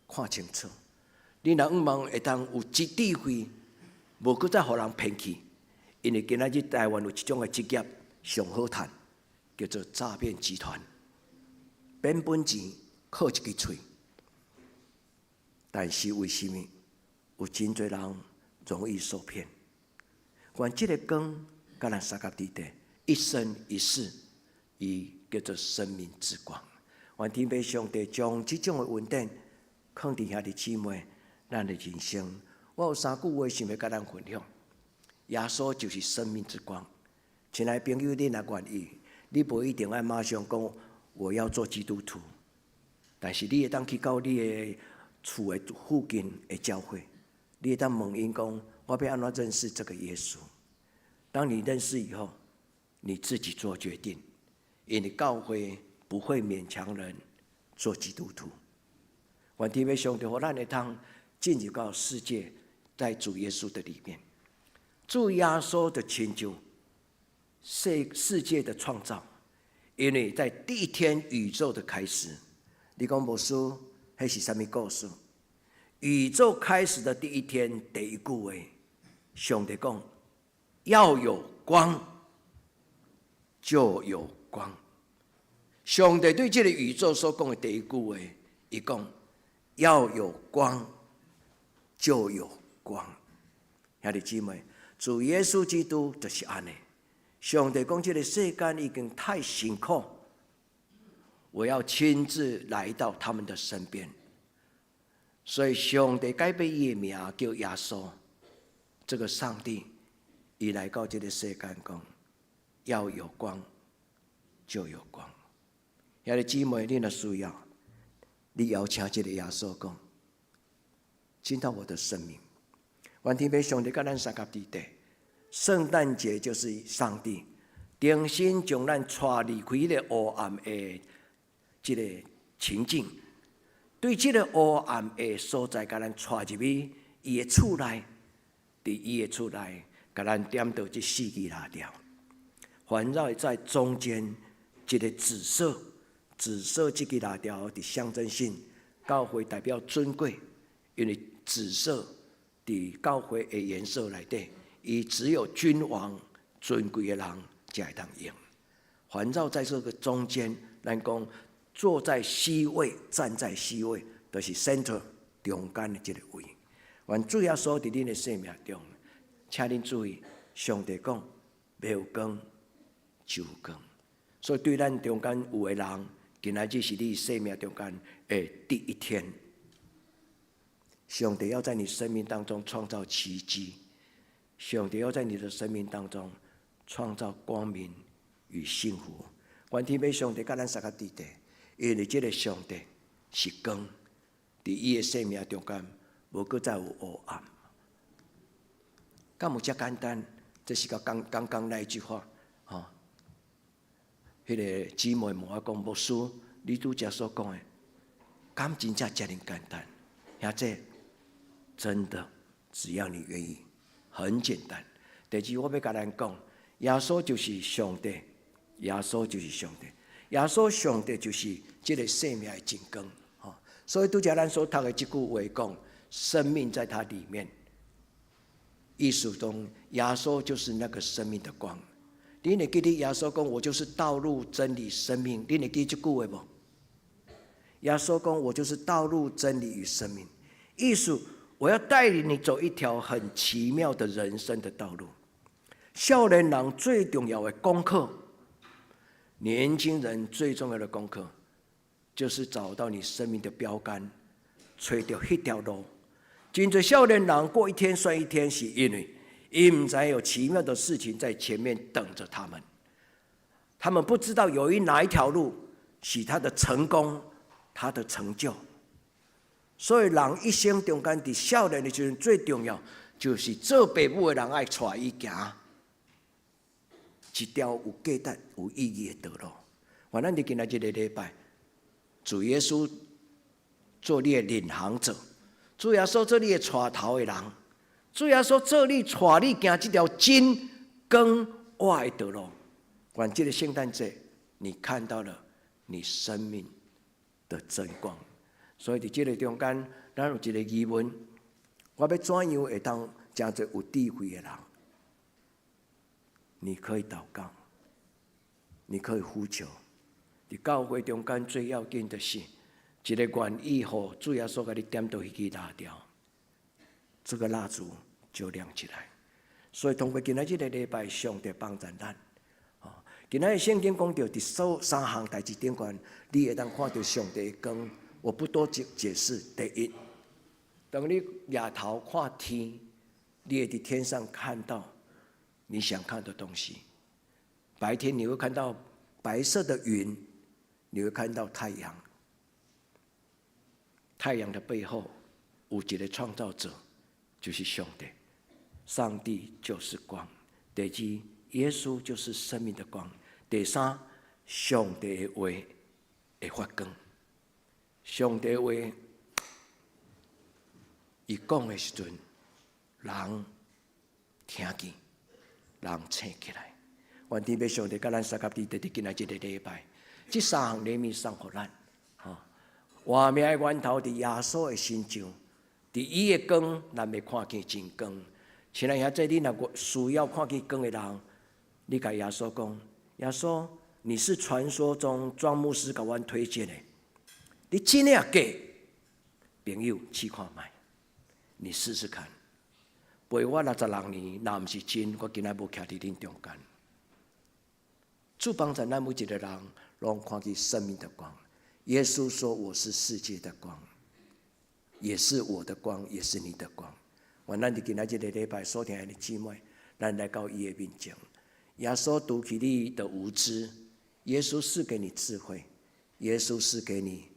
看清楚。你若毋望会当有智慧，无搁再互人骗去，因为今仔日台湾有一种的职业上好赚，叫做诈骗集团。变本钱靠一支嘴，但是为什么有真侪人容易受骗？愿这个光甲咱三角地带一生一世，伊叫做生命之光。愿天父上帝将这种的稳定放伫遐的姊妹，咱的人生。我有3句话想要甲咱分享。耶稣就是生命之光。亲爱的朋友，你若愿意，你不一定要马上讲。我要做基督徒，但是你会当去到你的厝的附近的教会，你会当问因讲，我要安怎认识这个耶稣？当你认识以后，你自己做决定，因为教会不会勉强人做基督徒。愿天父上帝，互咱会当进入到世界，在主耶稣的里面，主耶稣的成就，世界的创造。因为在第一天宇宙的开始，你讲牧师，迄是啥物故事？宇宙开始的第一天，第一句话，上帝讲要有光，就有光。上帝对这个宇宙所讲的第一句话，伊讲要有光，就有光。兄弟姊妹，主耶稣基督就是安尼。上帝讲这个世间已经太辛苦，我要亲自来到他们的身边。所以上帝改变伊的名叫耶稣。这个上帝伊来到这个世间讲，要有光，就有光。兄弟姊妹，你若需要，你邀请这个耶稣讲，进到我的生命。愿天父上帝甲咱三合伫地，圣诞节就是上帝重新将咱带离开迄个黑暗的这个情境，对这个黑暗的所在，甲咱带入去伊的厝内，伫伊的厝内，甲咱点到这四支蜡条，环绕在中间一个紫色这支蜡条的象征性，教会代表尊贵，因为紫色伫教会的颜色内底，伊只有君王尊贵的人才会当用。环绕在这个中间，咱讲坐在 C 位，站在 C 位，就是 center 中间的这个位。愿主耶稣伫恁的生命中，请恁注意，上帝讲没有光就有光，所以对咱中间有的人，今仔日是你生命中间的第一天。上帝要在你生命当中创造奇迹，上帝要在你的生命当中创造光明与幸福。愿天父上帝甲咱三合伫地，因为这个上帝是光，伫伊的生命中间无搁再有黑暗。敢有遮简单？这是刚刚那一句话，迄个姊妹问我讲，牧师，你拄则所讲的，敢真正遮尔简单？兄弟，真的，只要你愿意，很简单。第二，我要甲咱讲，耶稣就是上帝，耶稣就是上帝，耶稣上帝就是这个生命的真光。所以拄则咱所读的这句话讲，生命在他里面。意思中，耶稣就是那个生命的光。你会记得耶稣讲，我就是道路、真理、生命。你会记这句话无？耶稣讲，我就是道路、真理与生命。意思，我要带领你走一条很奇妙的人生的道路。少年人最重要的功课，年轻人最重要的功课，就是找到你生命的标杆，找到那条路。真多少年人过一天算一天，是因为伊不知有奇妙的事情在前面等着他们。他们不知道哪一条路是他的成功，他的成就。所以人一生中间，伫少年的时阵最重要，就是做父母的人爱带伊行一条有价值、有意义的道路。反正你今仔日的礼拜，主耶稣做你的领航者。主耶稣做你的带头的人，主耶稣做你带你行这条真光活的道路。愿这个圣诞节，你看到了你生命的真光。所以在这个中间，咱有一个疑问：我要怎样会当真侪有智慧的人？你可以祷告，你可以呼求。在教会中间最要紧的是，一个愿意互主耶稣给你点到迄支蜡条，这个蜡烛就亮起来。所以通过今仔日的礼拜，上帝帮助咱。今仔日圣经讲到第3项代志顶悬，你会当看到上帝的光。我不多解释。第一，当你抬头看天，你会伫天上看到你想看的东西。白天你会看到白色的云，你会看到太阳。太阳的背后有一个创造者，就是上帝。上帝就是光。第二，耶稣就是生命的光。第三，上帝的话会发光。上帝的话，伊讲的时阵，人听见，人醒起来。愿天父上帝甲咱三合伫地今仔日的礼拜，这3项礼物送互咱。活命的源头伫耶稣的身上，伫伊的光，咱要看见真光；亲爱的，在你若需要看见光的人，你甲耶稣讲：耶稣，你是传说中庄牧师甲阮推荐的，你真的假？朋友，试看卖，你试试看。陪我66年，若毋是真，我今仔无徛伫恁中间。主帮助咱每一个人，拢看见生命的光。耶稣说：“我是世界的光，也是我的光，也是你的光。”愿咱伫今仔日的礼拜所听的姊妹，咱来到伊的面前。耶稣读起你的无知，耶稣赐给你智慧，耶稣赐给你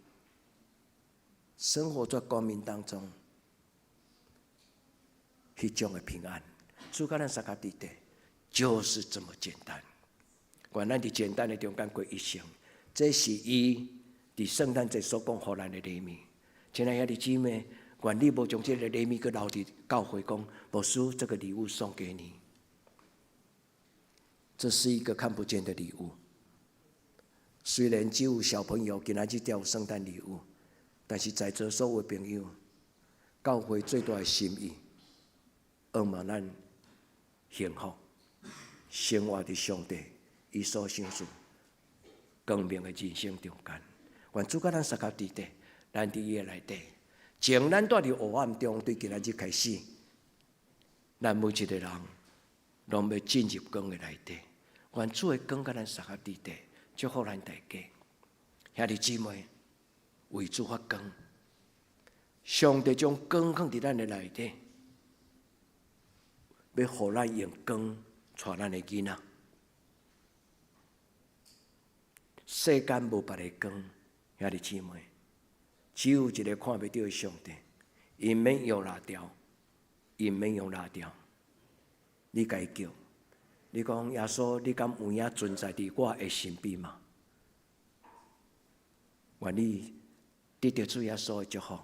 生活在光明当中迄种的平安。主甲咱撒卡地底，就是这么简单。愿咱伫简单的中间过一生，这是伊伫圣诞节所讲互咱的礼物。亲爱的姊妹，愿你无将这个礼物搁留伫教会，讲牧师，这个礼物送给你。这是一个看不见的礼物。虽然只有小朋友今仔日才有圣诞礼物，但是在座所有的朋友，教会最大的心意，盼望咱幸福生活伫上帝伊所想事光明的人生中间。愿主甲咱撒卡地底，咱伫伊的内底，从咱住伫黑暗中，对今仔日开始，咱每一个人拢要进入光的内底。愿主的光甲咱撒卡地底，祝福咱大家。兄弟姊妹，为主发光，上帝将光放伫咱的内底，要互咱用光带咱的囡仔。世间无别的光，兄弟姊妹，只有一个看不到的上帝。伊免用蜡条，伊免用蜡条。你该叫，你讲耶稣，你敢有影存在伫我的身边吗？愿你得到主耶稣的祝福，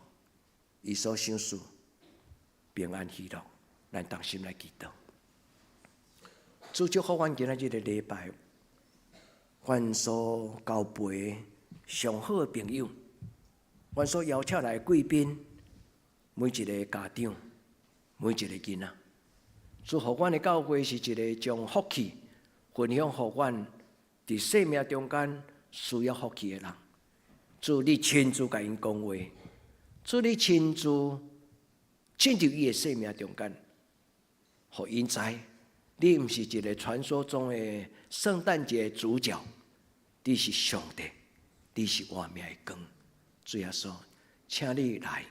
伊所想事平安喜乐。咱同心来祈祷。主祝福阮今仔日的礼拜，阮所交陪上好的朋友，阮所邀请来的贵宾，每一个家长，每一个囡仔。主互阮的教会是一个将福气分享互阮伫生命中间需要福气的人。主你亲自甲因讲话，主你亲自进入伊的生命中间，互因知你毋是一个传说中的圣诞节主角，你是上帝，你是活命的光。主耶稣，请你来，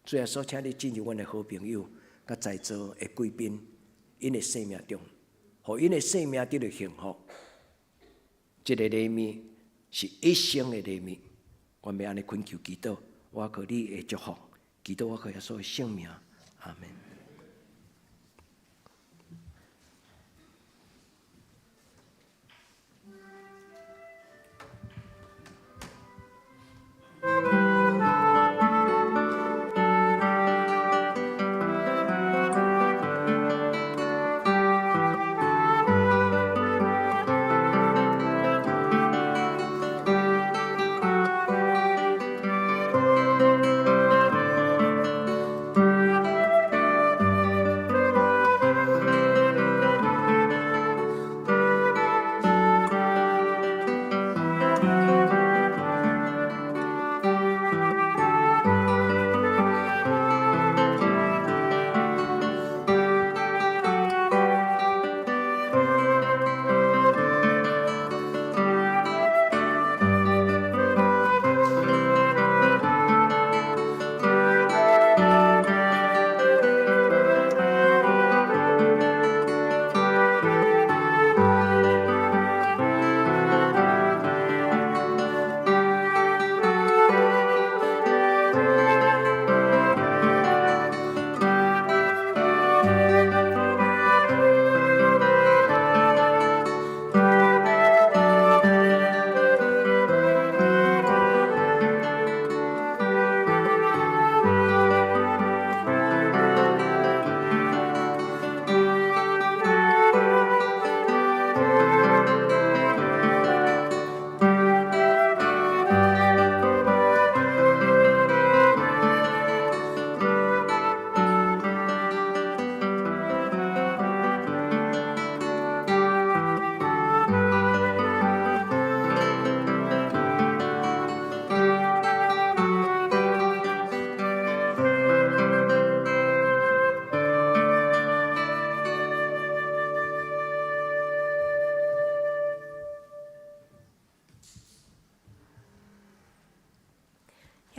主耶稣，请你进入阮的好朋友，甲在座的贵宾，因的生命中，互因的生命得到幸福。这个礼物是一生的礼物。我要安尼恳求祈祷，我靠你的祝福，祈祷我靠耶稣的圣名，阿门。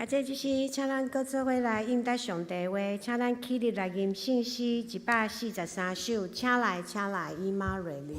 现在就是请咱各做伙来应答上帝话，请咱起立来吟圣诗143首，请来，请来，伊玛瑞利。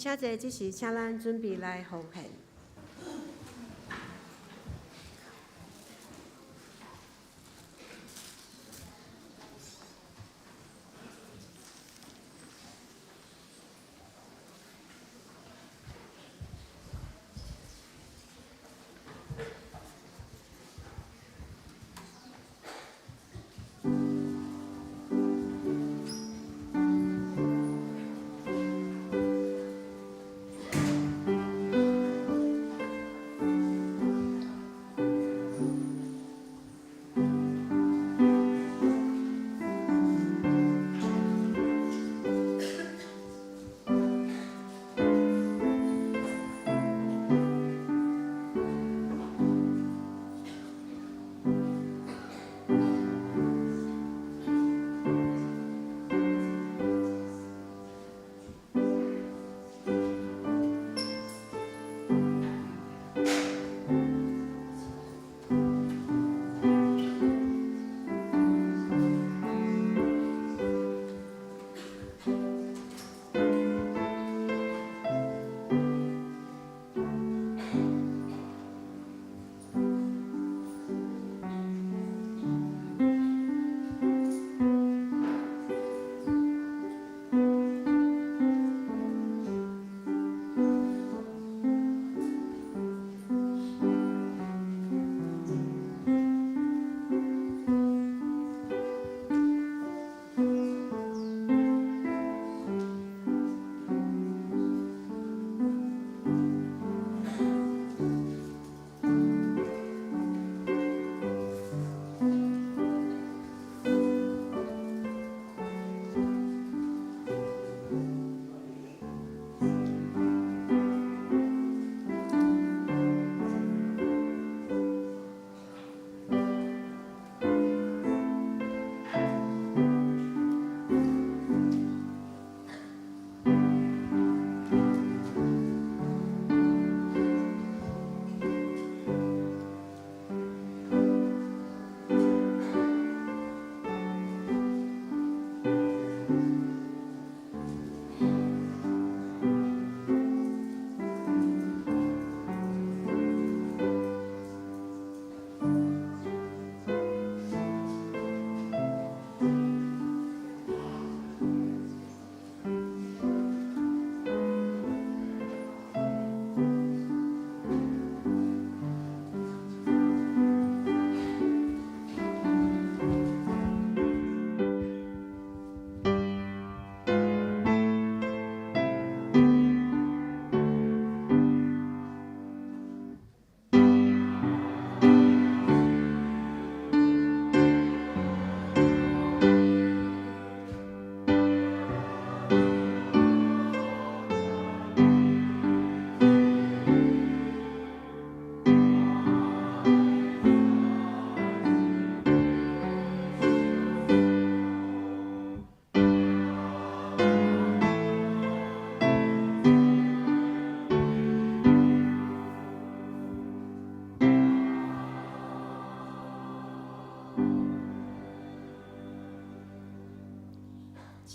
请坐，这时请咱准备来奉献。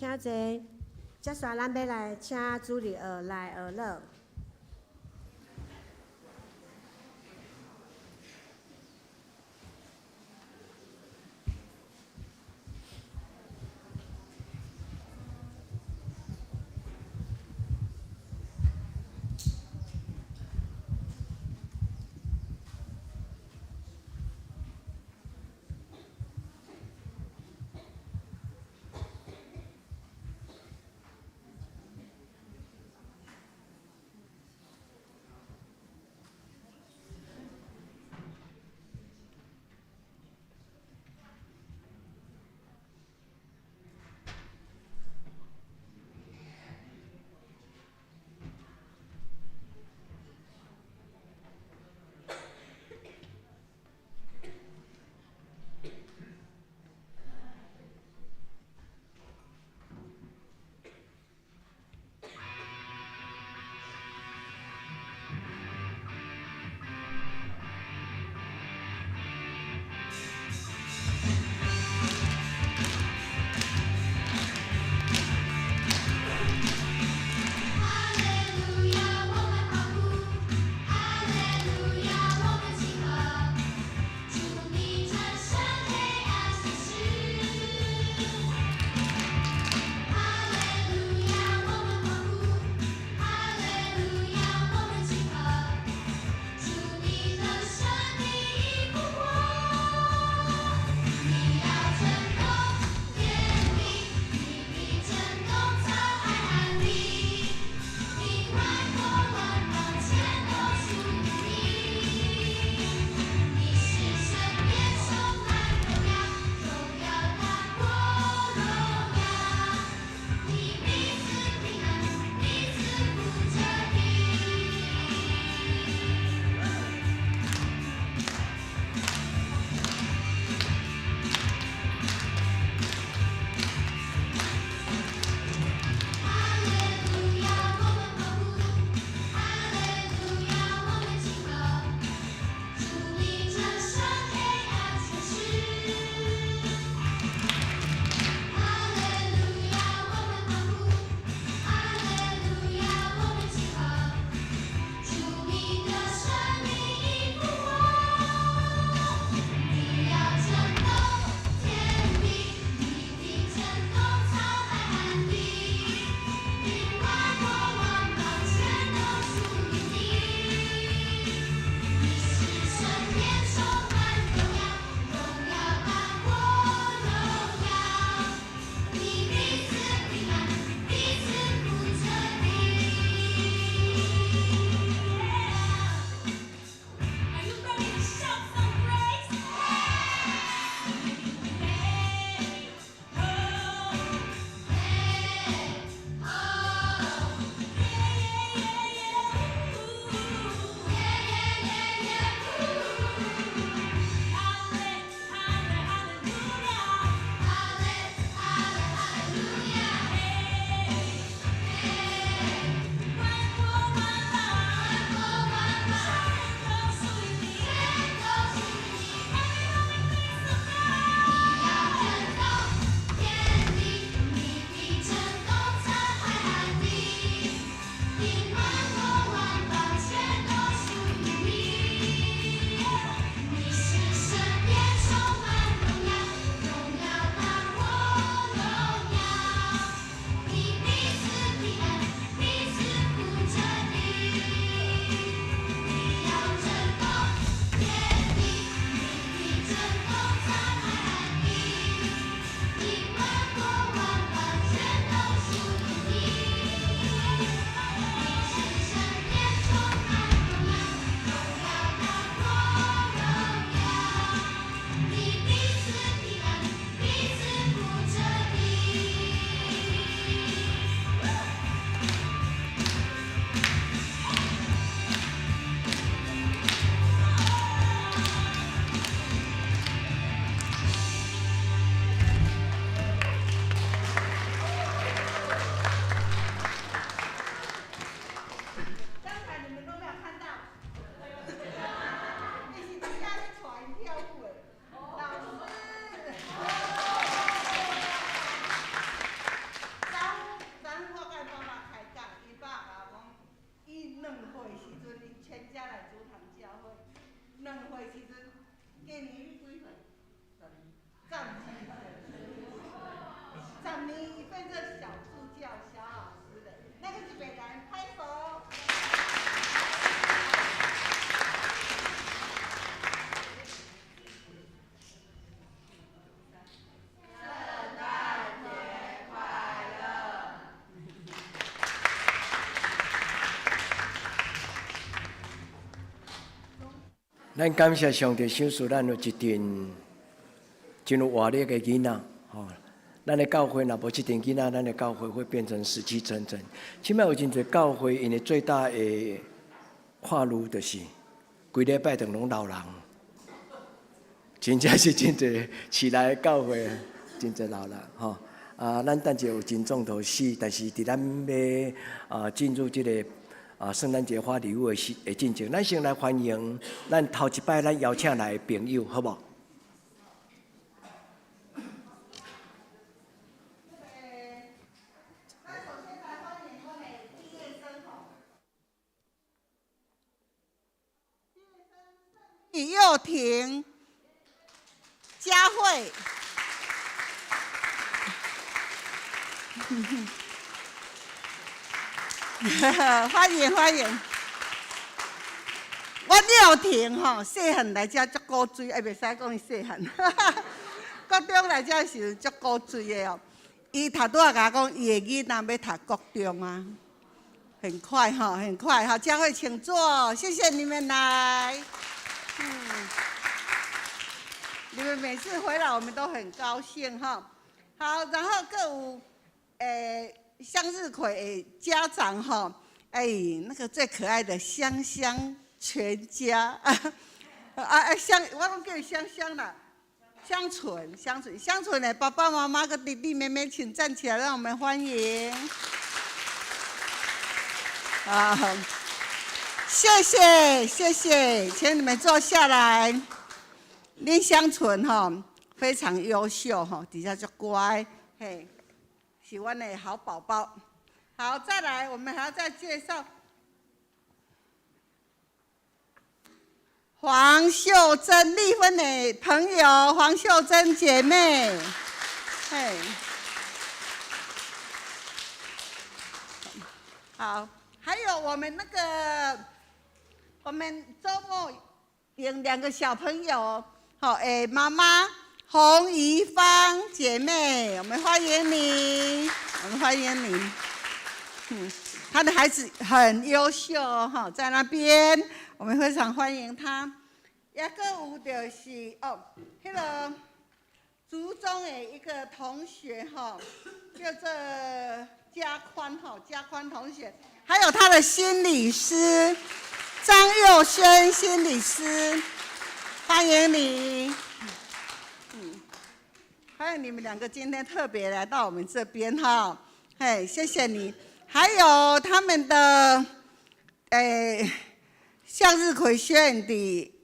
请坐。接下咱要来请主日学来学乐。的会，其实今年你几岁？12年变成小助教、小老师的，那个是北南，拍手。咱感谢上帝赏赐咱有一群真有活力的囡仔，吼！咱的教会若无这群囡仔，咱的教会会变成死气沉沉。即摆有真侪教会，因为最大的跨入就是规礼拜堂拢老人，真正是真侪起来的教会，真侪老人，吼！咱等者有真重头戏，但是伫咱要进入这个。圣诞节花礼物的进程，咱先来欢迎咱头一摆咱邀请来的朋友，好无？李幼婷、佳慧。欢迎欢迎！我廖婷吼，细汉来遮足古锥，袂使讲伊细汉，国中来遮是足古锥的哦。伊头拄仔甲我讲，伊的囡仔要读国中啊，很快哈，很快哈。佳慧请坐，谢谢你们来。你们每次回来我们都很高兴哈。好，然后各有向日葵的家长哈，那个最可爱的香香全家香，我讲叫香香啦，香纯的爸爸妈妈跟弟弟妹妹，请站起来，让我们欢迎。谢谢，请你们坐下来。恁香纯哈非常优秀哈，底下就乖嘿。是阮的好宝宝。好，再来，我们还要再介绍黄秀珍丽芬的朋友，黄秀珍姐妹，嘿，好，还有我们我们周末领2个小朋友，好，妈妈。洪怡芳姐妹，我们欢迎你，她的孩子很优秀哈，在那边，我们非常欢迎她。也阁有就是那个族中的一个同学哈，叫做嘉宽同学，还有他的心理师张佑轩心理师，欢迎你。欢迎你们2个今天特别来到我们这边哈，谢谢你。还有他们的向日葵学院的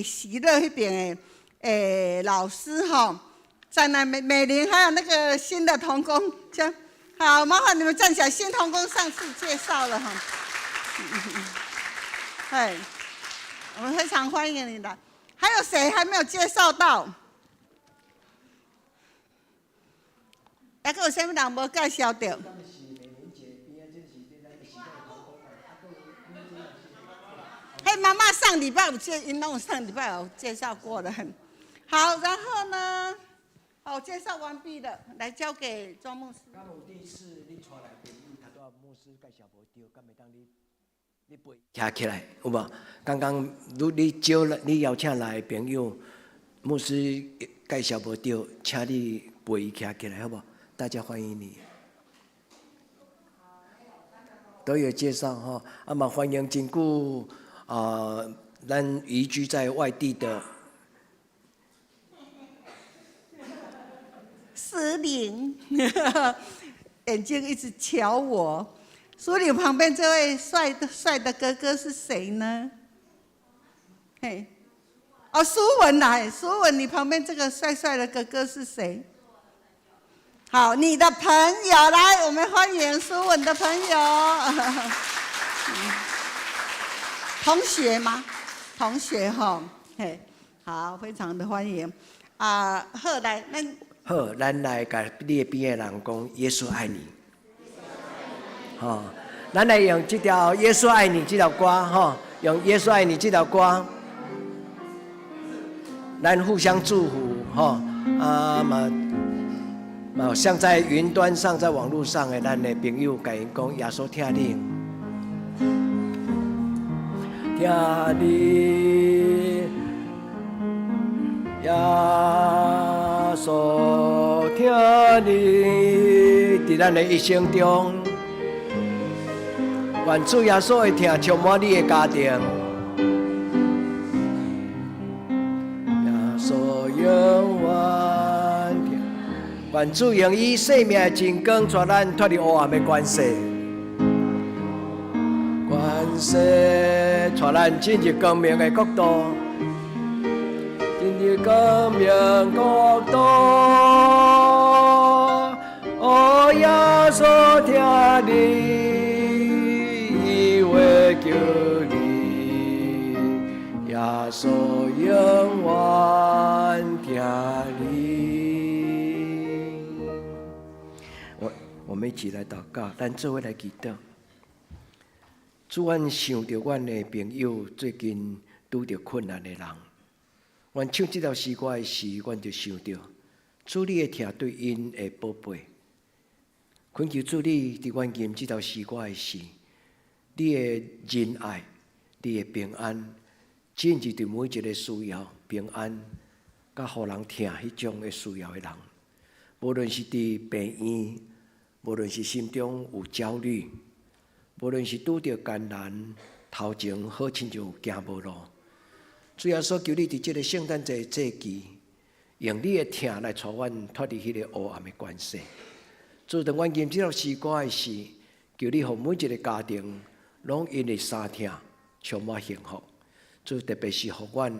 喜乐那边的老师哈，在那美玲，还有那个新的童工，好，麻烦你们站起来。新童工上次介绍了哈，我们非常欢迎你的。还有谁还没有介绍到？还有啥物人无介绍到？妈妈上礼拜有介绍过了，很好。然后呢，介绍完毕了，来交给庄牧师。刚有第一次你带来朋友，他都牧师介绍无对，敢袂当你背站起来，有无？刚刚你邀请来的朋友，牧师介绍无对，请你背伊站起来，好不好？大家欢迎你，都有介绍哈。嘛欢迎真久咱移居在外地的思玲，眼睛一直瞧我。思玲旁边这位帅的哥哥是谁呢？苏文来，苏文，你旁边这个帅的哥哥是谁？好，你的朋友来，我们欢迎苏文的朋友。同学吗？同学哈，嘿，好，非常的欢迎。啊，好来，咱好，咱来甲你的边的人讲，耶稣爱你。吼，咱来用这条《耶稣爱你》这条歌，吼，用《耶稣爱你》这条歌，咱互相祝福，吼，嘛像在云端上，在网络上的咱的朋友，甲因讲，耶稣听你，听你，耶稣听你，伫咱的一生中。愿主耶稣会听充满你的家庭，耶稣永远听。愿主用伊生命的真光，带咱脱离黑暗的关系，带咱进入光明的国度，进入光明国度。哦，耶稣听你。求你，耶稣永远听你。我们一起来祷告，咱做伙来祈祷。主，阮想到阮的朋友最近拄着困难的人，阮唱这条诗歌的时，阮就想到主你的听对因的宝贝。恳求主你伫阮念这条诗歌的时。你的仁爱，你的平安，进入对每一个需要平安，甲互人听迄种的需要的人，无论是伫病院，无论是心中有焦虑，无论是拄着艰难，头前好亲像行无路。主要所求你伫这个圣诞节节期，用你的听来带阮脱离迄个黑暗的关系。主，当阮念这条诗歌的时，求你互每一个家庭。拢因为三听充满幸福，就特别是互阮，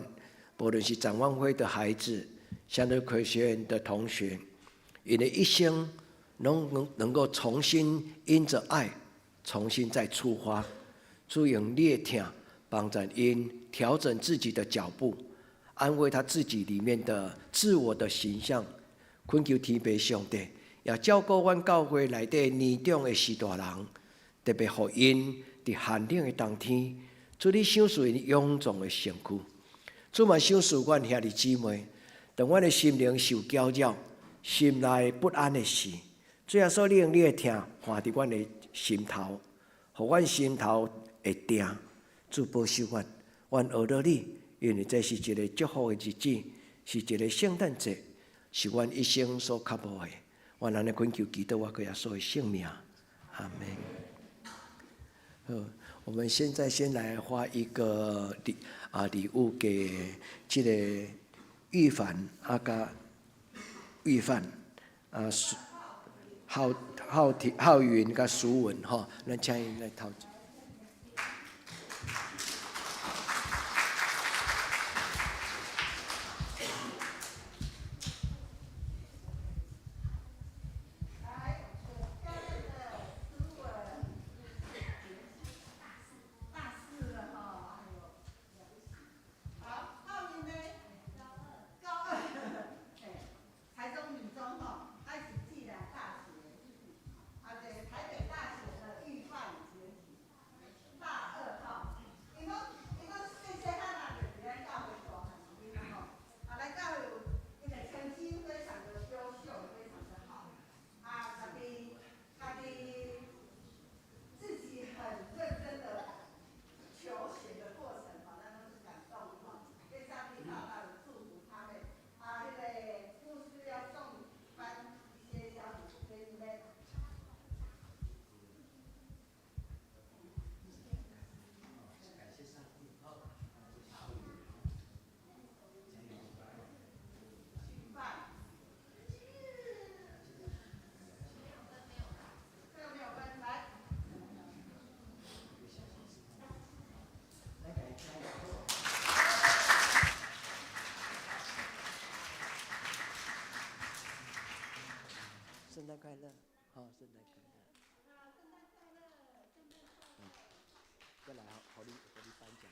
无论是展望会的孩子，向日葵学院的同学，因为一生能够重新因着爱，重新再出发，主用你的听帮助因调整自己的脚步，安慰他自己里面的自我的形象。恳求天父上帝，也照顾阮教会内底年长的士大人，特别互因。伫寒冷的冬天，主你想视因臃肿的身躯，主嘛想视阮兄弟姊妹，当阮的心灵受搅扰，心内不安的事，主耶稣你用你的听换伫阮的心头，互阮心头会定。主保守阮，阮学到你，因为这是一个祝福的日子，是一个圣诞节，是阮一生所渴慕的。阮安尼恳求祈祷我耶稣的圣名，阿门。我们现在先来发一个礼物给这个玉凡玉凡浩云甲苏文吼，咱请伊来头。圣诞快乐，好，圣诞快乐。圣诞快乐，圣诞快乐。再来，好，你颁奖，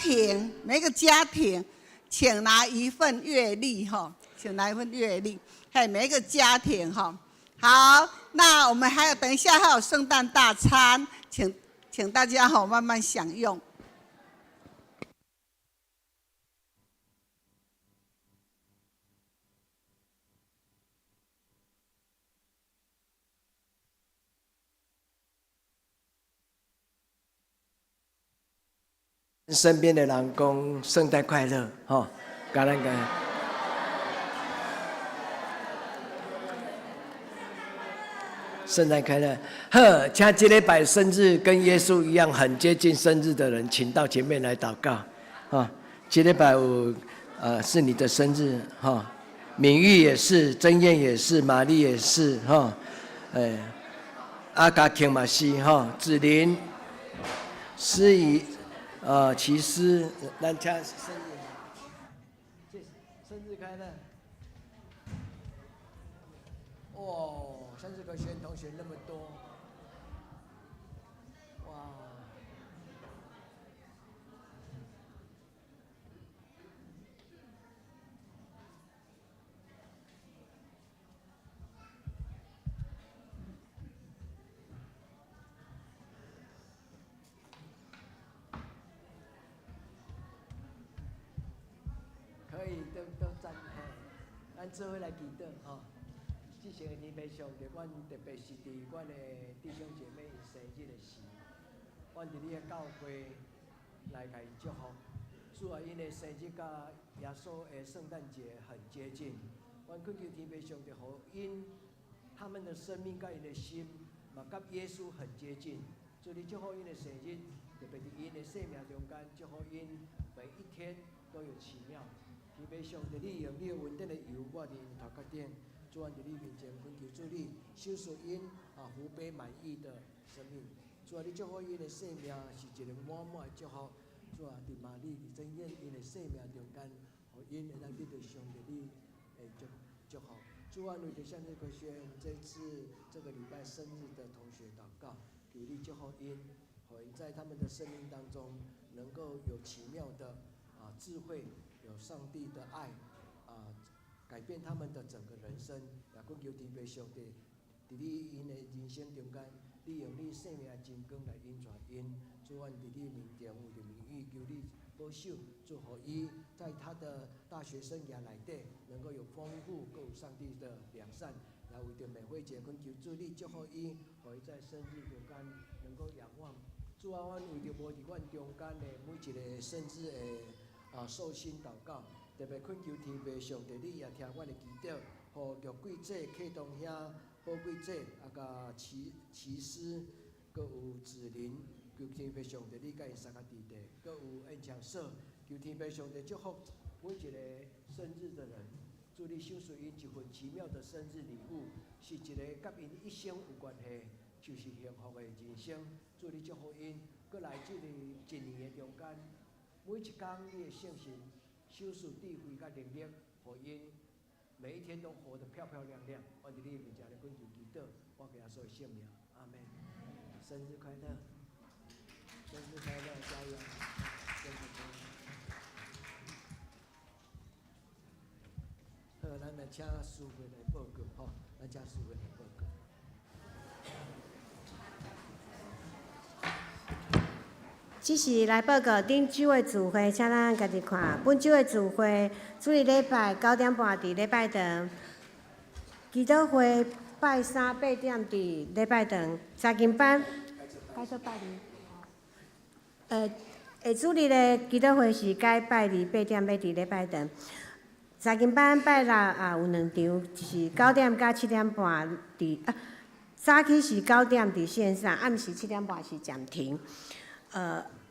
庭，请拿一份月历哈，请拿一份月历。嘿，每一个家庭哈。好，那我们还有等一下还有圣诞大餐，请大家好慢慢享用。身边的人讲圣诞快乐，吼，感恩感恩。圣诞快乐！呵，请这礼拜生日跟耶稣一样很接近生日的人，请到前面来祷告。啊，这礼拜是你的生日，哈，敏玉也是，曾燕也是，玛丽也是，哈，阿嘎庆嘛是，哈，子琳、诗怡。祈师，咱家生日快乐！哦，生日快乐，同学那么多，哇！可以，都赞嘿，咱做伙来祈祷吼。这些年袂上着，阮特别是伫阮的弟兄姐妹生日的时，阮伫你的教会来甲伊祝福。主啊，因的生日甲耶稣的圣诞节很接近，阮恳求天父上帝，互因他们的生命甲因的心，嘛甲耶稣很接近。主，你祝福因的生日，特别伫因的生命中间，祝福因每一天都有奇妙。天父上帝，你用你的稳定的油，我伫因头壳顶，主啊，伫你面前恳求主你收拾因福杯满溢的生命。主啊，你祝福因的生命是一个满满的祝福。主啊，伫玛丽、伫真燕因的生命中间，互因会当得到上帝你的祝福。主啊，为着向这个这次这个礼拜生日的同学祷告，求你祝福因，互因在他们的生命当中能够有奇妙的智慧。有上帝的爱，改变他们的整个人生。也恳求天父上帝，伫你因的人生中间，你用你生命的真光来引带因。主，阮伫你面前为着名誉，求你保守，祝福伊在他的大学生涯内底能够有丰富，够上帝的良善。也为着美惠节，恳求主你祝福伊，互伊在生日中间能够仰望。主啊，阮为着无伫阮中间的每一个生日的寿星祷告，特别恳求天父上帝，你也听阮的祈祷，互玉贵姐、客东兄、宝贵姐，甲祈师，阁有子琳，求天父上帝，你甲因三个弟弟，阁有恩强社，求天父上帝祝福每一个生日的人，祝你收拾因一份奇妙的生日礼物，是一个甲因一生有关系，就是幸福的人生。祝你祝福因，阁来这个一年的中间。每一天，你的信心、修饰智慧甲能力，互因每一天都活得漂漂亮亮。我伫你面前来恳求祈祷，我给耶稣的圣名，阿门。生日快乐，生日快乐，加油！生日快乐！好，咱来请师傅来报告，吼，咱请师傅来报告。这是来报告顶周的聚会，请咱家己看。本周的聚会，主日礼拜9点半伫礼拜堂，祈祷会拜3、8点伫礼拜堂，查经班改做拜二。主日的祈祷会是改拜2、8点要伫礼拜堂，查经班拜6有2场，是9点到7点半伫早起是9点伫线上，暗时7点半是暂停。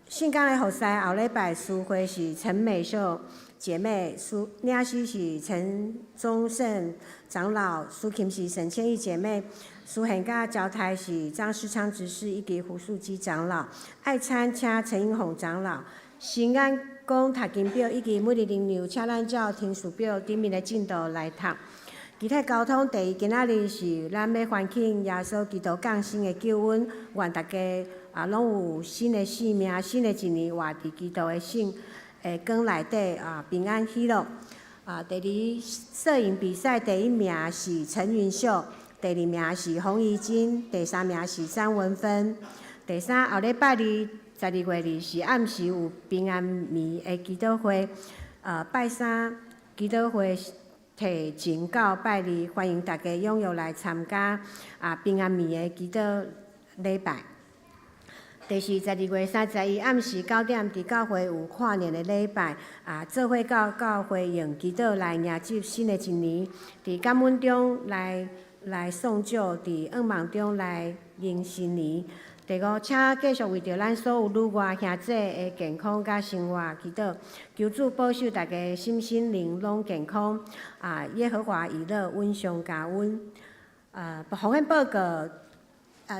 信港的服侍后礼拜书会是陈美秀姐妹，领诗是陈宗盛长老，苏琴是沈千玉姐妹，苏现甲交台是张世昌执事以及胡素基长老，爱餐请陈英宏长老，新安宫读经表以及每日灵粮，请咱照天书表顶面的进度来读。集体交通第一，今仔日是咱要欢庆耶稣基督降生的救恩，愿大家拢有新的生命、新的一年，活伫基督的圣光内底平安喜乐。第二摄影比赛第一名是陈云秀，第二名是洪怡晶，第三名是张文芬。第三后礼拜二12月2是暗时有平安暝的基督会，拜三基督会。提前到拜二，欢迎大家踊跃来参加平安暝的基督礼拜。第四12月31暗时9点，伫教会有跨年的礼拜，做伙到教会用祈祷来迎接新的一年。伫感恩中来送祝，伫愿望中来迎新年。第五，请继续为着咱所有女外兄弟的健康甲生活祈祷，求主保守大家心灵拢健康。耶和华以乐温上加温。奉献报告。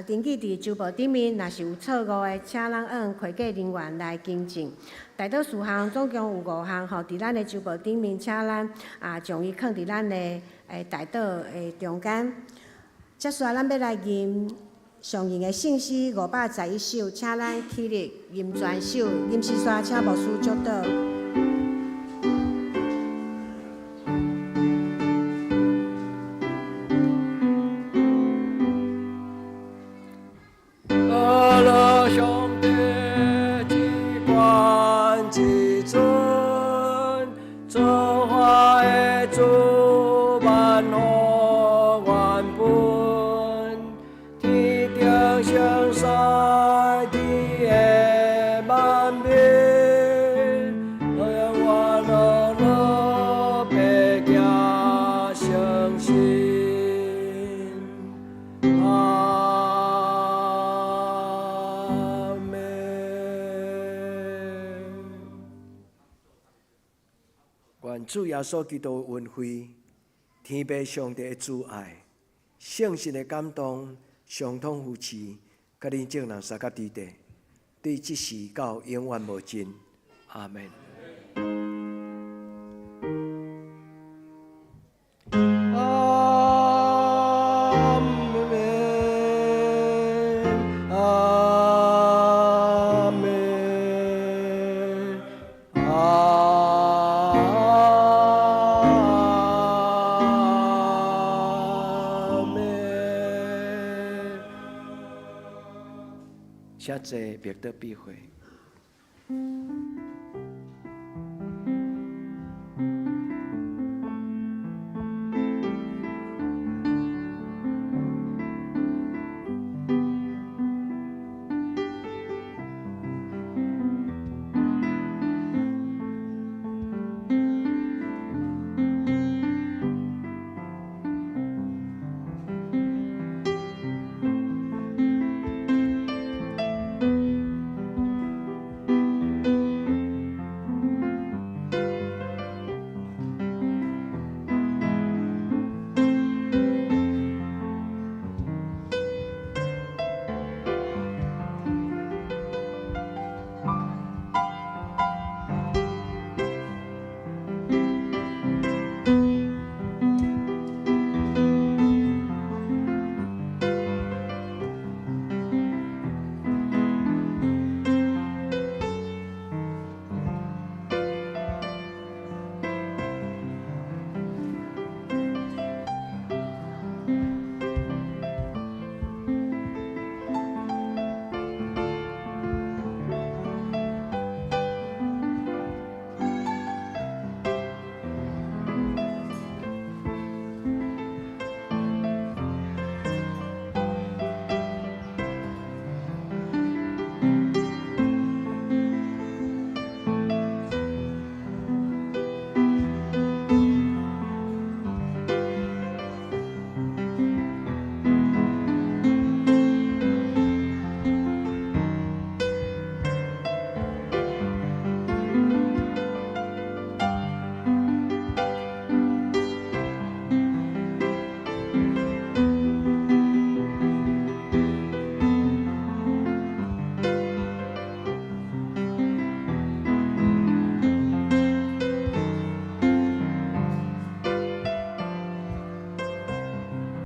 登记伫周报顶面，若是有错误的，请咱按会计人员来更正。大多数项总共有5项，吼，伫咱的周报顶面，请咱将伊放伫咱的大岛的中间。接下来咱要来吟上吟的圣诗511首，请咱起立吟全首。吟诗刷，请牧师祝祷。主耶稣基督的恩惠，天父上帝的主爱，圣神的感动，相通扶持，甲恁众人三甲伫地，对即时到永远无尽。阿门。请坐，别得避讳。